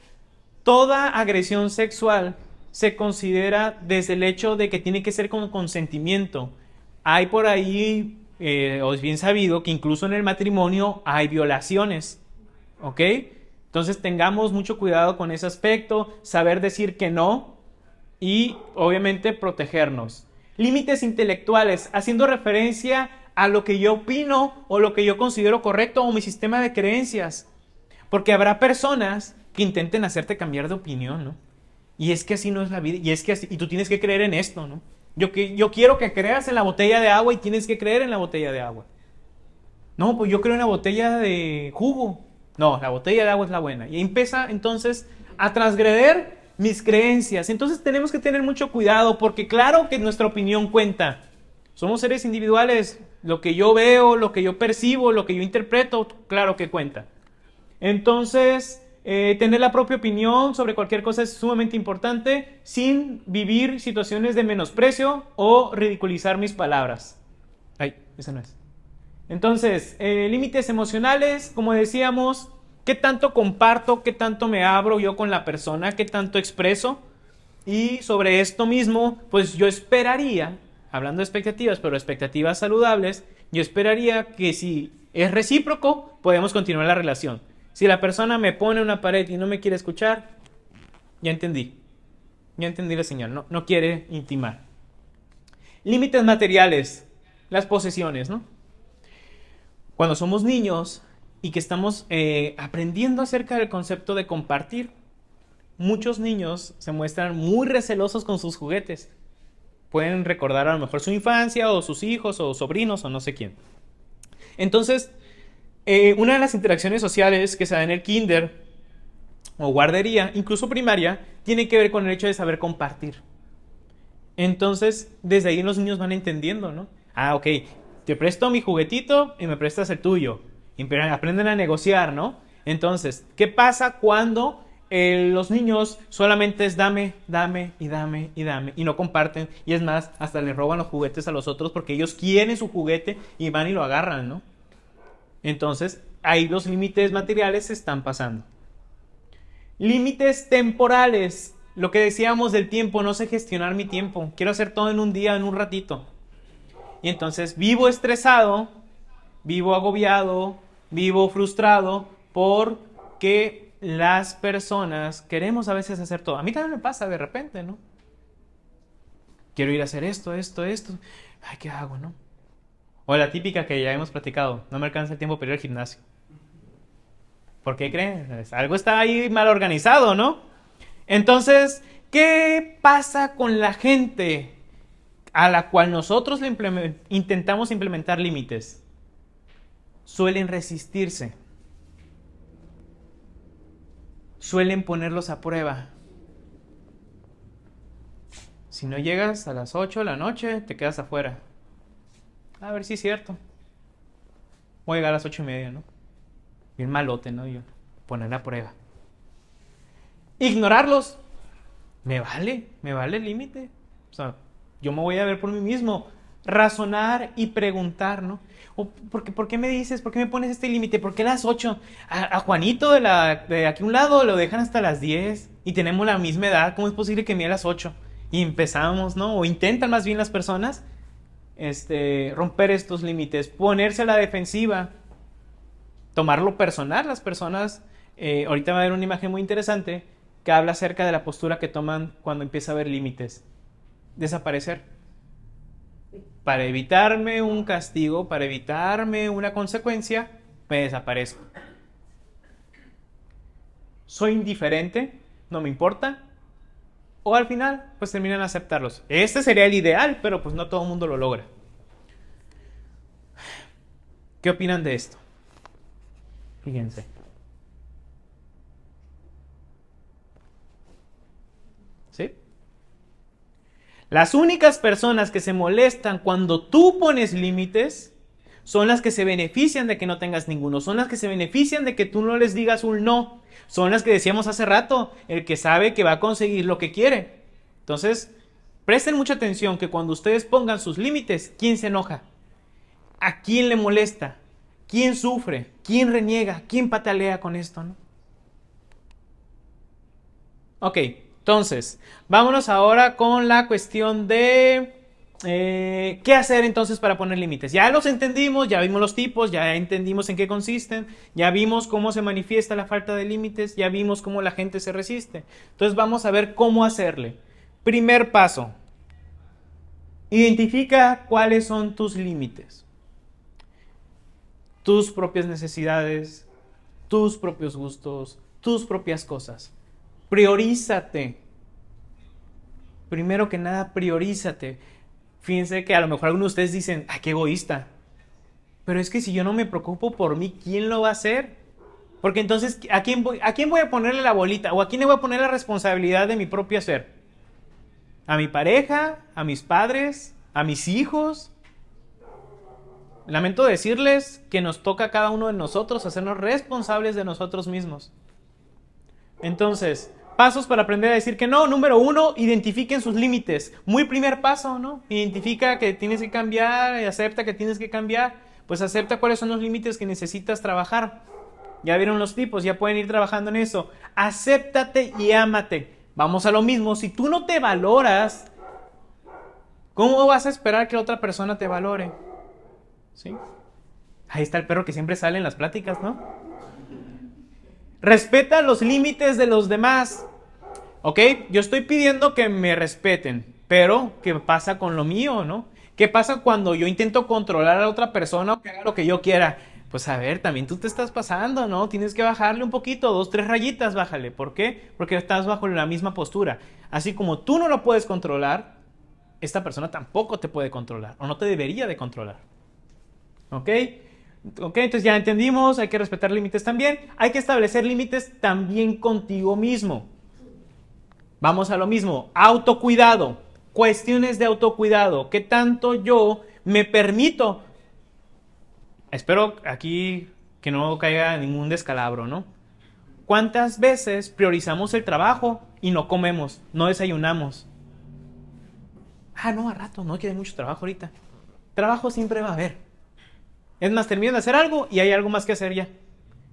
Speaker 1: toda agresión sexual se considera desde el hecho de que tiene que ser con consentimiento. Hay por ahí, o es bien sabido, que incluso en el matrimonio hay violaciones. ¿Ok? Entonces tengamos mucho cuidado con ese aspecto, saber decir que no y obviamente protegernos. Límites intelectuales, haciendo referencia a lo que yo opino o lo que yo considero correcto o mi sistema de creencias. Porque habrá personas que intenten hacerte cambiar de opinión, ¿no? Y es que así no es la vida, y es que así, y tú tienes que creer en esto, ¿no? Yo quiero que creas en la botella de agua y tienes que creer en la botella de agua. No, pues yo creo en la botella de jugo. No, la botella de agua es la buena. Y empieza entonces a transgreder mis creencias. Entonces tenemos que tener mucho cuidado porque claro que nuestra opinión cuenta. Somos seres individuales. Lo que yo veo, lo que yo percibo, lo que yo interpreto, claro que cuenta. Entonces, tener la propia opinión sobre cualquier cosa es sumamente importante sin vivir situaciones de menosprecio o ridiculizar mis palabras. Ay, esa no es. Entonces, límites emocionales, como decíamos, ¿qué tanto comparto, qué tanto me abro yo con la persona, qué tanto expreso? Y sobre esto mismo, pues yo esperaría, hablando de expectativas, pero expectativas saludables, yo esperaría que si es recíproco, podemos continuar la relación. Si la persona me pone una pared y no me quiere escuchar, ya entendí la señal, no quiere intimar. Límites materiales, las posesiones, ¿no? Cuando somos niños y que estamos aprendiendo acerca del concepto de compartir, muchos niños se muestran muy recelosos con sus juguetes. Pueden recordar a lo mejor su infancia o sus hijos o sobrinos o no sé quién. Entonces, una de las interacciones sociales que se da en el kinder o guardería, incluso primaria, tiene que ver con el hecho de saber compartir. Entonces, desde ahí los niños van entendiendo, ¿no? Ah, ok, te presto mi juguetito y me prestas el tuyo. Y aprenden a negociar, ¿no? Entonces, ¿qué pasa cuando los niños solamente es dame, dame y dame y dame y no comparten? Y es más, hasta le roban los juguetes a los otros porque ellos quieren su juguete y van y lo agarran, ¿no? Entonces, ahí los límites materiales se están pasando. Límites temporales. Lo que decíamos del tiempo, no sé gestionar mi tiempo. Quiero hacer todo en un día, en un ratito. Y entonces vivo estresado, vivo agobiado, vivo frustrado porque las personas queremos a veces hacer todo. A mí también me pasa de repente, ¿no? Quiero ir a hacer esto. Ay, ¿qué hago, no? O la típica que ya hemos platicado, no me alcanza el tiempo para ir al gimnasio. ¿Por qué creen? Algo está ahí mal organizado, ¿no? Entonces, ¿qué pasa con la gente a la cual nosotros intentamos implementar límites? Suelen resistirse. Suelen ponerlos a prueba. Si no llegas a las 8 de la noche, te quedas afuera. A ver si es cierto. Voy a llegar a las 8:30, ¿no? Bien malote, ¿no? Yo poner a prueba. Ignorarlos. Me vale el límite. O sea, yo me voy a ver por mí mismo. Razonar y preguntar, ¿no? ¿Por qué me dices? ¿Por qué me pones este límite? ¿Por qué las 8? A Juanito de aquí a un lado lo dejan hasta las 10 y tenemos la misma edad. ¿Cómo es posible que me a las 8? Y empezamos, ¿no? O intentan más bien las personas romper estos límites, ponerse a la defensiva, tomarlo personal. Las personas, ahorita va a haber una imagen muy interesante que habla acerca de la postura que toman cuando empieza a haber límites. Desaparecer. Para evitarme un castigo, para evitarme una consecuencia, me desaparezco. Soy indiferente, no me importa. O al final, pues terminan aceptarlos. Este sería el ideal, pero pues no todo el mundo lo logra. ¿Qué opinan de esto? Fíjense. ¿Sí? Las únicas personas que se molestan cuando tú pones límites son las que se benefician de que no tengas ninguno. Son las que se benefician de que tú no les digas un no. Son las que decíamos hace rato, el que sabe que va a conseguir lo que quiere. Entonces, presten mucha atención que cuando ustedes pongan sus límites, ¿quién se enoja? ¿A quién le molesta? ¿Quién sufre? ¿Quién reniega? ¿Quién patalea con esto, no? Ok, entonces, vámonos ahora con la cuestión de qué hacer entonces para poner límites. Ya los entendimos, ya vimos los tipos, ya entendimos en qué consisten, ya vimos cómo se manifiesta la falta de límites, ya vimos cómo la gente se resiste. Entonces vamos a ver cómo hacerle. Primer paso, identifica cuáles son tus límites, tus propias necesidades, tus propios gustos, tus propias cosas. Priorízate. Primero que nada, priorízate. Fíjense que a lo mejor algunos de ustedes dicen, ¡ay, qué egoísta! Pero es que si yo no me preocupo por mí, ¿quién lo va a hacer? Porque entonces, ¿a quién voy a ponerle la bolita? ¿O a quién le voy a poner la responsabilidad de mi propio ser? ¿A mi pareja? ¿A mis padres? ¿A mis hijos? Lamento decirles que nos toca a cada uno de nosotros hacernos responsables de nosotros mismos. Entonces, pasos para aprender a decir que no. Número 1, identifiquen sus límites. Muy primer paso, ¿no? Identifica que tienes que cambiar y acepta que tienes que cambiar. Pues acepta cuáles son los límites que necesitas trabajar. Ya vieron los tipos, ya pueden ir trabajando en eso. Acéptate y ámate. Vamos a lo mismo. Si tú no te valoras, ¿cómo vas a esperar que otra persona te valore? ¿Sí? Ahí está el perro que siempre sale en las pláticas, ¿no? Respeta los límites de los demás. ¿Ok? Yo estoy pidiendo que me respeten, pero ¿qué pasa con lo mío, no? ¿Qué pasa cuando yo intento controlar a otra persona o que haga lo que yo quiera? Pues a ver, también tú te estás pasando, ¿no? Tienes que bajarle un poquito, 2, 3 rayitas, bájale. ¿Por qué? Porque estás bajo la misma postura. Así como tú no lo puedes controlar, esta persona tampoco te puede controlar o no te debería de controlar. ¿Ok? Ok, entonces ya entendimos, hay que respetar límites también. Hay que establecer límites también contigo mismo. Vamos a lo mismo, autocuidado, cuestiones de autocuidado. ¿Qué tanto yo me permito? Espero aquí que no caiga ningún descalabro, ¿no? ¿Cuántas veces priorizamos el trabajo y no comemos, no desayunamos? Ah, no, a rato, no, que hay mucho trabajo ahorita. Trabajo siempre va a haber. Es más, termino de hacer algo y hay algo más que hacer ya.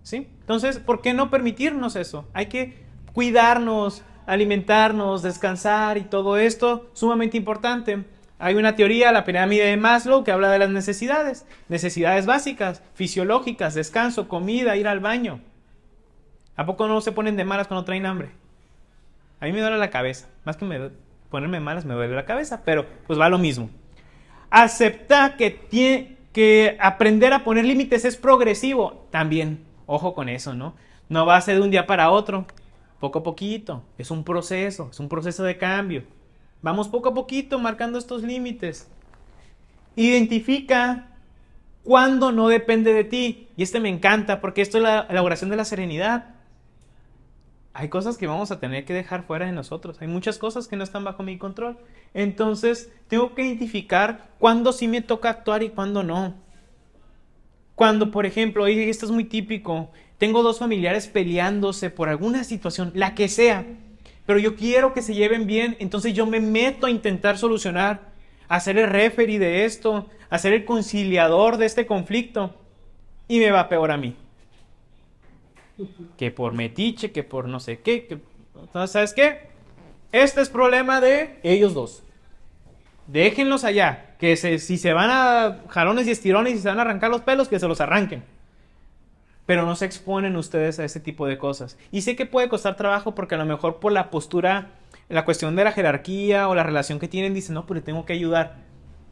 Speaker 1: ¿Sí? Entonces, ¿por qué no permitirnos eso? Hay que cuidarnos, alimentarnos, descansar y todo esto, sumamente importante. Hay una teoría, la pirámide de Maslow, que habla de las necesidades. Necesidades básicas, fisiológicas, descanso, comida, ir al baño. ¿A poco no se ponen de malas cuando traen hambre? A mí me duele la cabeza. Más que ponerme malas, me duele la cabeza, pero pues va lo mismo. Acepta que aprender a poner límites es progresivo. También, ojo con eso, ¿no? No va a ser de un día para otro. Poco a poquito. Es un proceso de cambio. Vamos poco a poquito marcando estos límites. Identifica cuándo no depende de ti. Y me encanta porque esto es la oración de la serenidad. hay cosas que vamos a tener que dejar fuera de nosotros. Hay muchas cosas que no están bajo mi control. Entonces, tengo que identificar cuándo sí me toca actuar y cuándo no. Cuando, por ejemplo, oye, esto es muy típico, tengo dos familiares peleándose por alguna situación, la que sea, pero yo quiero que se lleven bien, entonces yo me meto a intentar solucionar, a ser el referee de esto, a ser el conciliador de este conflicto, y me va peor a mí. Que por metiche, que por no sé qué. Entonces, ¿sabes qué? Este es problema de ellos dos. Déjenlos allá. Si se van a jalones y estirones y se van a arrancar los pelos, que se los arranquen. Pero no se exponen ustedes a ese tipo de cosas. Y sé que puede costar trabajo porque a lo mejor por la postura, la cuestión de la jerarquía o la relación que tienen, dicen, no, pero tengo que ayudar.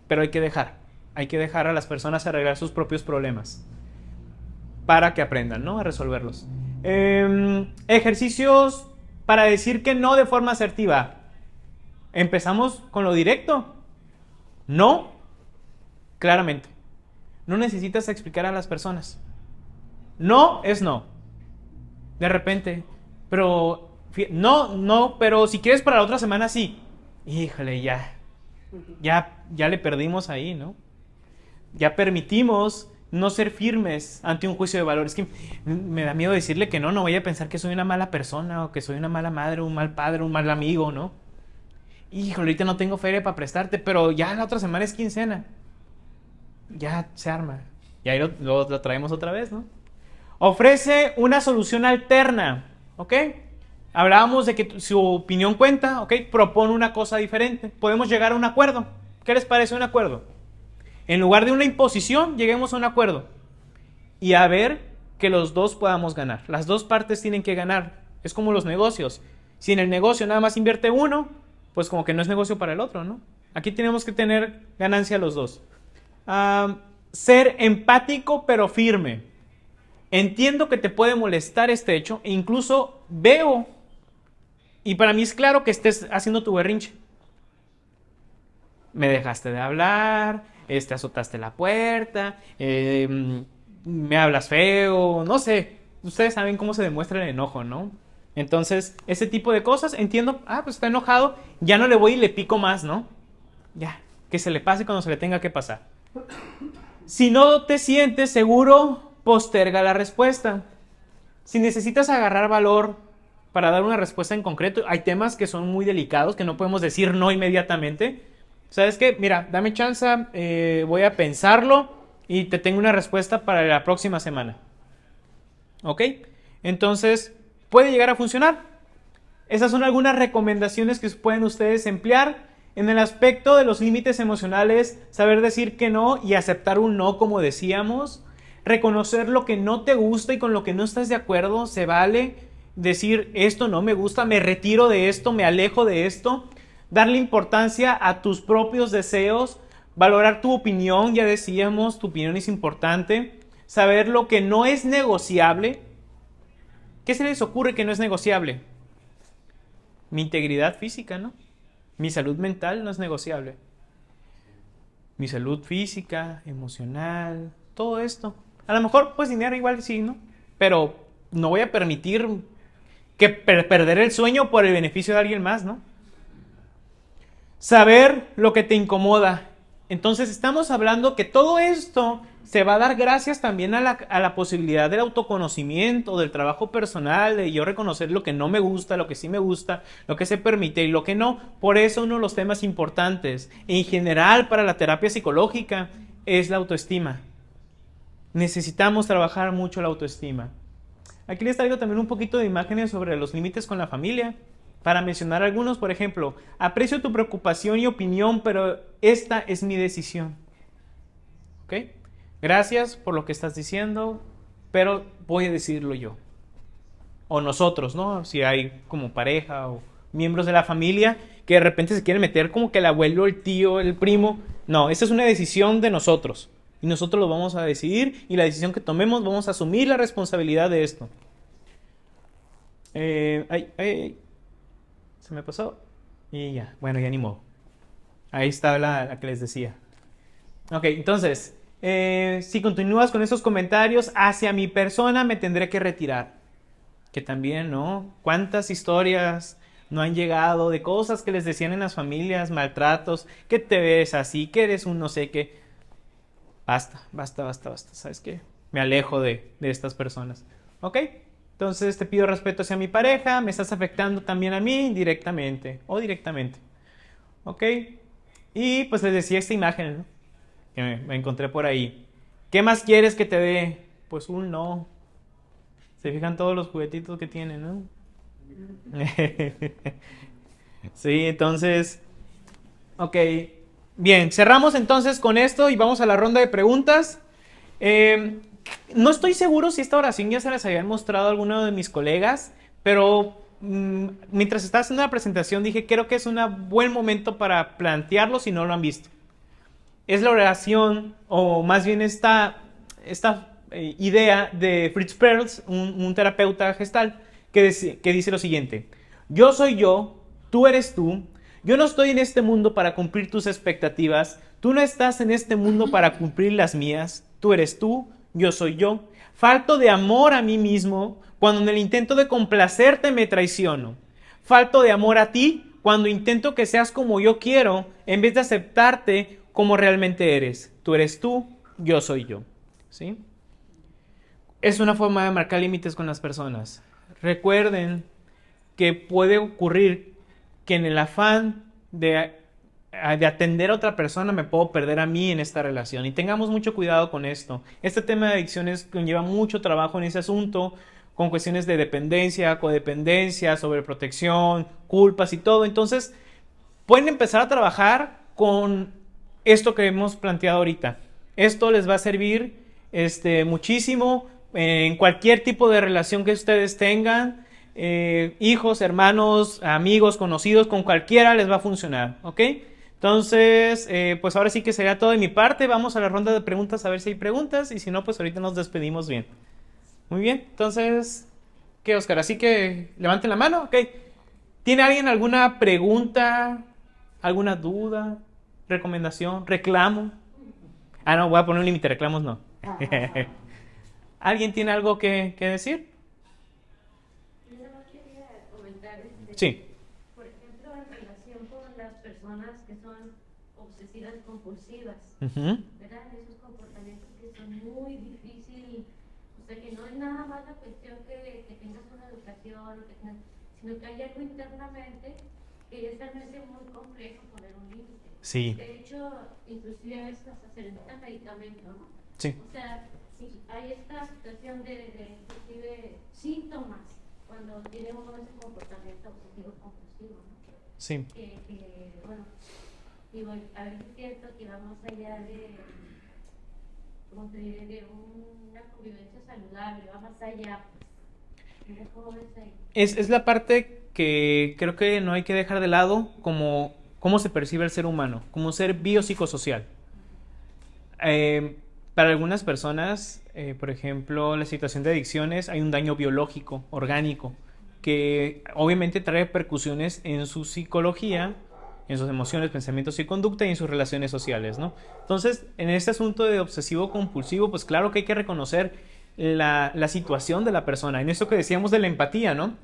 Speaker 1: Pero hay que dejar. Hay que dejar a las personas arreglar sus propios problemas. Para que aprendan, ¿no? A resolverlos. Ejercicios para decir que no de forma asertiva. Empezamos con lo directo. No, claramente. No necesitas explicar a las personas. No es no. De repente. Pero, no, pero si quieres para la otra semana, sí. Híjole, ya le perdimos ahí, ¿no? Ya permitimos no ser firmes ante un juicio de valor. Es que me da miedo decirle que no vaya a pensar que soy una mala persona o que soy una mala madre, un mal padre, un mal amigo, ¿no? Híjole, ahorita no tengo feria para prestarte, pero ya la otra semana es quincena. Ya se arma. Y ahí lo traemos otra vez, ¿no? Ofrece una solución alterna, ¿ok? Hablábamos de que su opinión cuenta, ¿ok? Propone una cosa diferente. Podemos llegar a un acuerdo. ¿Qué les parece un acuerdo? En lugar de una imposición, lleguemos a un acuerdo. Y a ver que los dos podamos ganar. Las dos partes tienen que ganar. Es como los negocios. Si en el negocio nada más invierte uno, pues como que no es negocio para el otro, ¿no? Aquí tenemos que tener ganancia los dos. Ser empático pero firme. Entiendo que te puede molestar este hecho e incluso veo, y para mí es claro que estés haciendo tu berrinche. Me dejaste de hablar, azotaste la puerta, me hablas feo, no sé. Ustedes saben cómo se demuestra el enojo, ¿no? Entonces, ese tipo de cosas, entiendo, pues está enojado, ya no le voy y le pico más, ¿no? Ya, que se le pase cuando se le tenga que pasar. Si no te sientes seguro, posterga la respuesta. Si necesitas agarrar valor para dar una respuesta en concreto, hay temas que son muy delicados, que no podemos decir no inmediatamente. ¿Sabes qué? Mira, dame chance, voy a pensarlo y te tengo una respuesta para la próxima semana. ¿Ok? Entonces, puede llegar a funcionar. Esas son algunas recomendaciones que pueden ustedes emplear en el aspecto de los límites emocionales, saber decir que no y aceptar un no, como decíamos. Reconocer lo que no te gusta y con lo que no estás de acuerdo, se vale. Decir, esto no me gusta, me retiro de esto, me alejo de esto. Darle importancia a tus propios deseos, valorar tu opinión, ya decíamos, tu opinión es importante. Saber lo que no es negociable. ¿Qué se les ocurre que no es negociable? Mi integridad física, ¿no? Mi salud mental no es negociable. Mi salud física, emocional, todo esto. A lo mejor, pues dinero igual sí, ¿no? Pero no voy a permitir que perder el sueño por el beneficio de alguien más, ¿no? Saber lo que te incomoda. Entonces estamos hablando que todo esto se va a dar gracias también a la posibilidad del autoconocimiento, del trabajo personal, de yo reconocer lo que no me gusta, lo que sí me gusta, lo que se permite y lo que no. Por eso uno de los temas importantes en general para la terapia psicológica es la autoestima. Necesitamos trabajar mucho la autoestima. Aquí les traigo también un poquito de imágenes sobre los límites con la familia. Para mencionar algunos, por ejemplo, aprecio tu preocupación y opinión, pero esta es mi decisión. ¿Ok? Gracias por lo que estás diciendo, pero voy a decirlo yo. O nosotros, ¿no? Si hay como pareja o miembros de la familia que de repente se quieren meter como que el abuelo, el tío, el primo. No, esa es una decisión de nosotros. Y nosotros lo vamos a decidir y la decisión que tomemos vamos a asumir la responsabilidad de esto. Se me pasó. Y ya, bueno, ya ni modo. Ahí está la que les decía. Ok, entonces, si continúas con esos comentarios hacia mi persona, me tendré que retirar. que también, ¿no? ¿Cuántas historias no han llegado de cosas que les decían en las familias, maltratos, que te ves así, que eres un no sé qué? Basta, basta, basta, basta. ¿Sabes qué? Me alejo de estas personas. ¿Ok? Entonces te pido respeto hacia mi pareja, me estás afectando también a mí directamente o directamente. ¿Ok? Y pues les decía esta imagen, ¿no? Que me encontré por ahí. ¿Qué más quieres que te dé? Pues un no. Se fijan todos los juguetitos que tienen, ¿no? Sí, entonces, ok. Bien, cerramos entonces con esto y vamos a la ronda de preguntas. Eh, no estoy seguro si esta oración ya se las habían mostrado a alguno de mis colegas, pero mientras estaba haciendo la presentación dije, creo que es un buen momento para plantearlo si no lo han visto. Es la oración, o más bien esta idea de Fritz Perls, un terapeuta gestal, que dice lo siguiente: yo soy yo, tú eres tú, yo no estoy en este mundo para cumplir tus expectativas, tú no estás en este mundo para cumplir las mías, tú eres tú, yo soy yo, falto de amor a mí mismo cuando en el intento de complacerte me traiciono, falto de amor a ti cuando intento que seas como yo quiero en vez de aceptarte como realmente eres. Tú eres tú, yo soy yo. ¿Sí? Es una forma de marcar límites con las personas. Recuerden que puede ocurrir que en el afán de atender a otra persona me puedo perder a mí en esta relación. Y tengamos mucho cuidado con esto. Este tema de adicciones conlleva mucho trabajo en ese asunto, con cuestiones de dependencia, codependencia, sobreprotección, culpas y todo. Entonces, pueden empezar a trabajar con esto que hemos planteado ahorita. Esto les va a servir muchísimo en cualquier tipo de relación que ustedes tengan. Hijos, hermanos, amigos, conocidos, con cualquiera les va a funcionar, ¿ok? Entonces, pues ahora sí que sería todo de mi parte. Vamos a la ronda de preguntas a ver si hay preguntas y si no, pues ahorita nos despedimos bien. Muy bien, entonces, ¿qué, Oscar? Así que levanten la mano, ¿ok? ¿Tiene alguien alguna pregunta, alguna duda, recomendación, reclamo? Ah, no, voy a poner un límite, reclamos no. ¿Alguien tiene algo que decir?
Speaker 2: Yo nada más quería comentar,
Speaker 1: Sí.
Speaker 2: por ejemplo, en relación con las personas que son obsesivas compulsivas,
Speaker 1: Ujú.
Speaker 2: ¿verdad? Esos comportamientos que son muy difíciles, o sea, que no es nada más la cuestión que tengas una educación, sino que hay algo internamente que es realmente muy complejo poner un límite.
Speaker 1: Sí,
Speaker 2: De hecho, inclusive a veces hasta se necesita medicamento, ¿no?
Speaker 1: sí,
Speaker 2: O sea, si hay esta situación de inclusive síntomas cuando tiene uno ese comportamiento obsesivo compulsivo, ¿no?
Speaker 1: sí.
Speaker 2: Bueno, digo, a veces siento que va más allá de, como te diré, de una convivencia saludable, va más allá, pues. ¿Cómo ves ahí?
Speaker 1: Es la parte que creo que no hay que dejar de lado como cómo se percibe el ser humano, como un ser biopsicosocial. Eh, para algunas personas, por ejemplo, la situación de adicciones, hay un daño biológico, orgánico, que obviamente trae repercusiones en su psicología, en sus emociones, pensamientos y conducta y en sus relaciones sociales, ¿no? Entonces, en este asunto de obsesivo compulsivo, pues claro que hay que reconocer la situación de la persona. En eso que decíamos de la empatía, ¿no?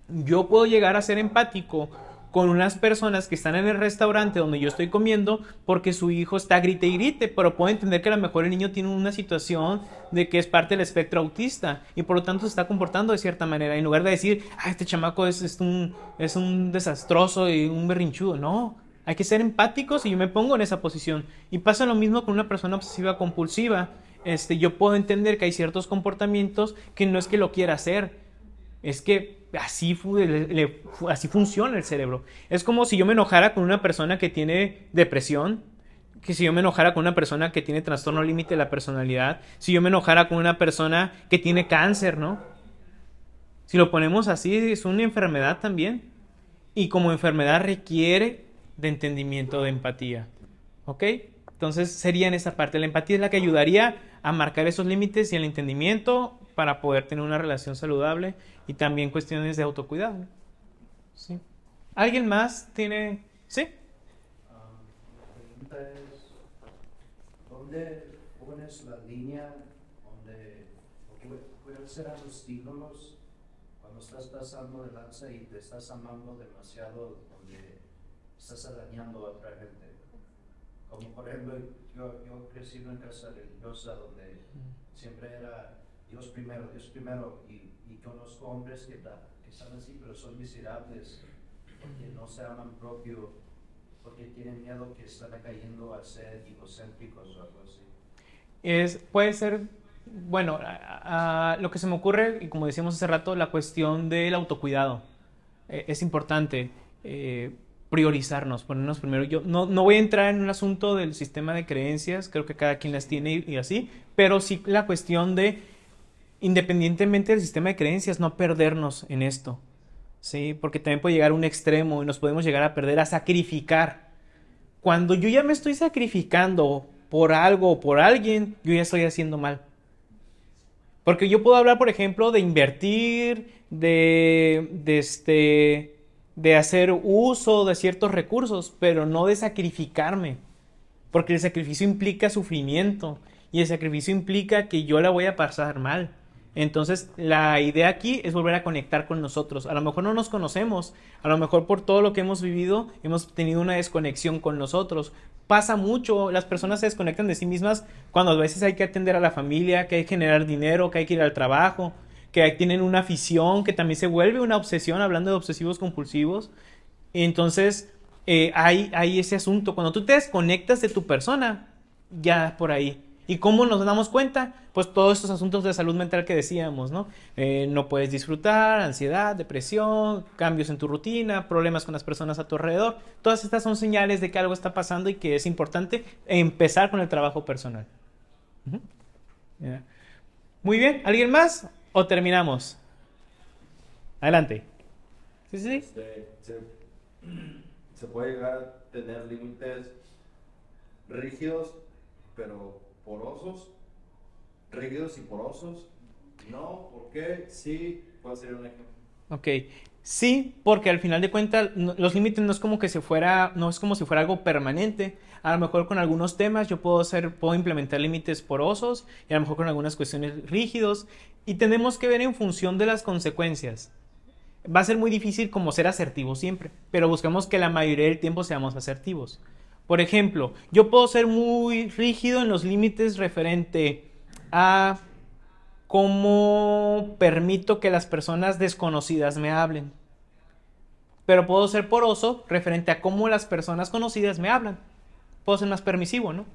Speaker 1: Yo puedo llegar a ser empático con unas personas que están en el restaurante donde yo estoy comiendo porque su hijo está grite y grite, pero puedo entender que a lo mejor el niño tiene una situación de que es parte del espectro autista y por lo tanto se está comportando de cierta manera. En lugar de decir, ah, este chamaco es un desastroso y un berrinchudo. No, hay que ser empáticos y yo me pongo en esa posición. Y pasa lo mismo con una persona obsesiva compulsiva. Yo puedo entender que hay ciertos comportamientos que no es que lo quiera hacer, es que así funciona el cerebro. Es como si yo me enojara con una persona que tiene depresión, que si yo me enojara con una persona que tiene trastorno límite de la personalidad, si yo me enojara con una persona que tiene cáncer, ¿no? Si lo ponemos así, es una enfermedad también. Y como enfermedad requiere de entendimiento, de empatía. ¿Ok? Entonces sería en esa parte. La empatía es la que ayudaría a marcar esos límites y el entendimiento para poder tener una relación saludable y también cuestiones de autocuidado, ¿no? Sí. ¿Alguien más tiene? ¿Sí?
Speaker 3: La pregunta es, ¿dónde pones la línea donde cuáles serán los estímulos cuando estás pasando de lanza y te estás amando demasiado, donde estás dañando a otra gente. Como por ejemplo, yo crecí en una casa religiosa donde siempre era Dios primero, y conozco hombres que están así, pero son miserables, porque no se aman propio, porque tienen miedo que están cayendo a ser egocéntricos o algo así.
Speaker 1: Puede ser, bueno, lo que se me ocurre, y como decíamos hace rato, la cuestión del autocuidado. Es importante priorizarnos, ponernos primero. Yo no voy a entrar en un asunto del sistema de creencias, creo que cada quien las tiene y así, pero sí la cuestión de, independientemente del sistema de creencias, no perdernos en esto. Sí, porque también puede llegar a un extremo y nos podemos llegar a perder, a sacrificar. Cuando yo ya me estoy sacrificando por algo o por alguien, yo ya estoy haciendo mal. Porque yo puedo hablar, por ejemplo, de invertir, de hacer uso de ciertos recursos, pero no de sacrificarme. Porque el sacrificio implica sufrimiento y el sacrificio implica que yo la voy a pasar mal. Entonces, la idea aquí es volver a conectar con nosotros. A lo mejor no nos conocemos, a lo mejor por todo lo que hemos vivido, hemos tenido una desconexión con nosotros. Pasa mucho, las personas se desconectan de sí mismas cuando a veces hay que atender a la familia, que hay que generar dinero, que hay que ir al trabajo, que tienen una afición, que también se vuelve una obsesión, hablando de obsesivos compulsivos. Entonces, hay ese asunto. Cuando tú te desconectas de tu persona, ya por ahí. ¿Y cómo nos damos cuenta? Pues todos estos asuntos de salud mental que decíamos, ¿no? No puedes disfrutar, ansiedad, depresión, cambios en tu rutina, problemas con las personas a tu alrededor. Todas estas son señales de que algo está pasando y que es importante empezar con el trabajo personal. Yeah. Muy bien, ¿alguien más? ¿O terminamos? Adelante. Sí.
Speaker 4: Se puede llegar a tener límites rígidos, pero porosos, rígidos y porosos. No, ¿por qué? Sí, puede ser un ejemplo.
Speaker 1: Ok, sí, porque al final de cuentas los límites no es como si fuera algo permanente. A lo mejor con algunos temas yo puedo implementar límites porosos y a lo mejor con algunas cuestiones rígidos, y tenemos que ver en función de las consecuencias. Va a ser muy difícil como ser asertivo siempre, pero buscamos que la mayoría del tiempo seamos asertivos. Por ejemplo, yo puedo ser muy rígido en los límites referente a cómo permito que las personas desconocidas me hablen. Pero puedo ser poroso referente a cómo las personas conocidas me hablan. Puedo ser más permisivo, ¿no?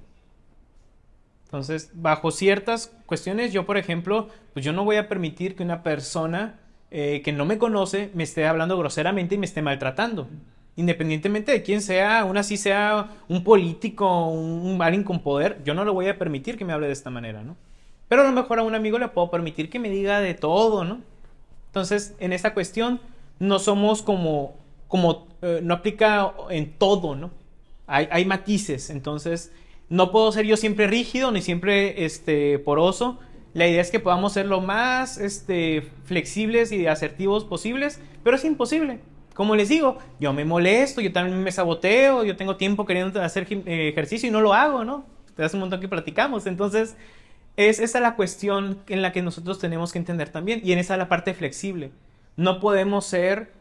Speaker 1: Entonces, bajo ciertas cuestiones, yo, por ejemplo, pues yo no voy a permitir que una persona que no me conoce me esté hablando groseramente y me esté maltratando. Independientemente de quién sea, aún así sea un político, alguien con poder, yo no le voy a permitir que me hable de esta manera, ¿no? Pero a lo mejor a un amigo le puedo permitir que me diga de todo, ¿no? Entonces, en esta cuestión, no somos no aplica en todo, ¿no? Hay matices, entonces, no puedo ser yo siempre rígido, ni siempre poroso. La idea es que podamos ser lo más flexibles y asertivos posibles, pero es imposible. Como les digo, yo me molesto, yo también me saboteo, yo tengo tiempo queriendo hacer ejercicio y no lo hago, ¿no? Hace un montón que platicamos. Entonces, esa es la cuestión en la que nosotros tenemos que entender también. Y en esa es la parte flexible. No podemos ser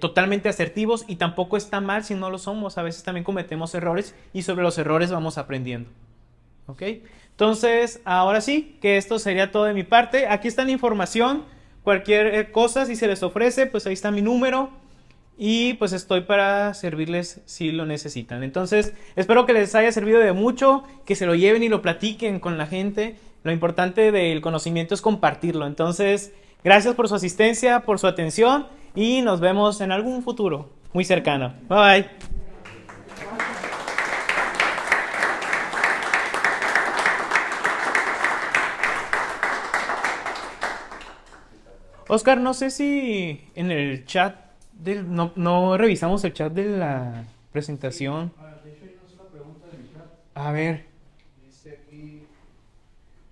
Speaker 1: totalmente asertivos y tampoco está mal si no lo somos. A veces también cometemos errores y sobre los errores vamos aprendiendo. ¿Ok? Entonces, ahora sí, que esto sería todo de mi parte. Aquí está la información. Cualquier cosa, si se les ofrece, pues ahí está mi número. Y pues estoy para servirles si lo necesitan. Entonces, espero que les haya servido de mucho, que se lo lleven y lo platiquen con la gente. Lo importante del conocimiento es compartirlo. Entonces, gracias por su asistencia, por su atención y nos vemos en algún futuro muy cercano. Bye bye. Oscar, no sé si en el chat no revisamos el chat de la presentación.
Speaker 3: De hecho, hay una sola pregunta en el chat.
Speaker 1: A ver.
Speaker 3: Dice aquí,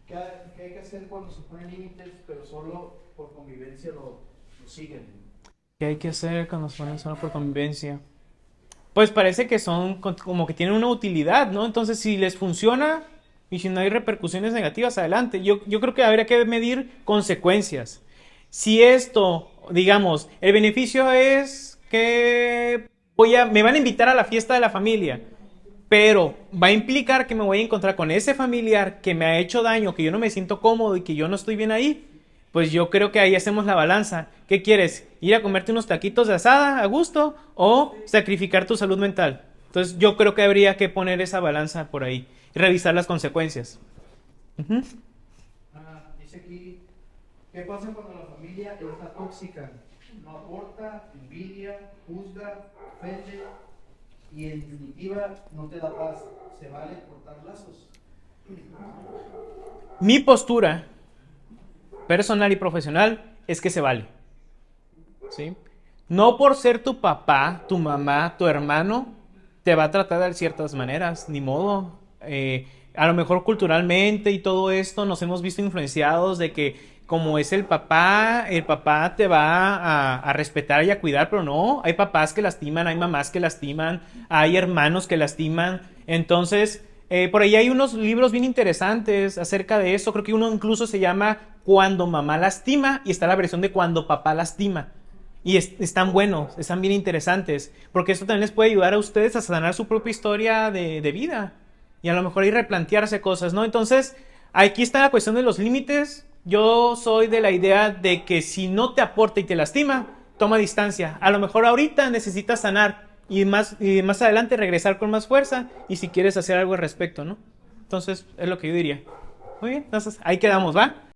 Speaker 3: ¿qué hay que hacer cuando se ponen límites, pero solo por convivencia lo siguen?
Speaker 1: ¿Qué hay que hacer cuando se ponen solo por convivencia? Pues parece que son como que tienen una utilidad, ¿no? Entonces, si les funciona y si no hay repercusiones negativas, adelante. Yo creo que habría que medir consecuencias. Si esto digamos, el beneficio es que me van a invitar a la fiesta de la familia, pero va a implicar que me voy a encontrar con ese familiar que me ha hecho daño, que yo no me siento cómodo y que yo no estoy bien ahí. Pues yo creo que ahí hacemos la balanza. ¿Qué quieres? ¿Ir a comerte unos taquitos de asada a gusto o sacrificar tu salud mental? Entonces yo creo que habría que poner esa balanza por ahí y revisar las consecuencias. Ujú.
Speaker 5: Dice aquí, ¿qué pasa cuando la familia está tóxica? No aporta, envidia, juzga, ofende y en definitiva no te da paz. ¿Se vale cortar lazos?
Speaker 1: Mi postura personal y profesional es que se vale. ¿Sí? No por ser tu papá, tu mamá, tu hermano, te va a tratar de ciertas maneras, ni modo. A lo mejor culturalmente y todo esto nos hemos visto influenciados de que como es el papá te va a respetar y a cuidar, pero no, hay papás que lastiman, hay mamás que lastiman, hay hermanos que lastiman. Entonces, por ahí hay unos libros bien interesantes acerca de eso. Creo que uno incluso se llama Cuando mamá lastima y está la versión de Cuando papá lastima. Y están buenos, están bien interesantes, porque esto también les puede ayudar a ustedes a sanar su propia historia de vida y a lo mejor ir replantearse cosas, ¿no? Entonces, aquí está la cuestión de los límites. Yo soy de la idea de que si no te aporta y te lastima, toma distancia. A lo mejor ahorita necesitas sanar y más adelante regresar con más fuerza y si quieres hacer algo al respecto, ¿no? Entonces, es lo que yo diría. Muy bien, entonces ahí quedamos, ¿va?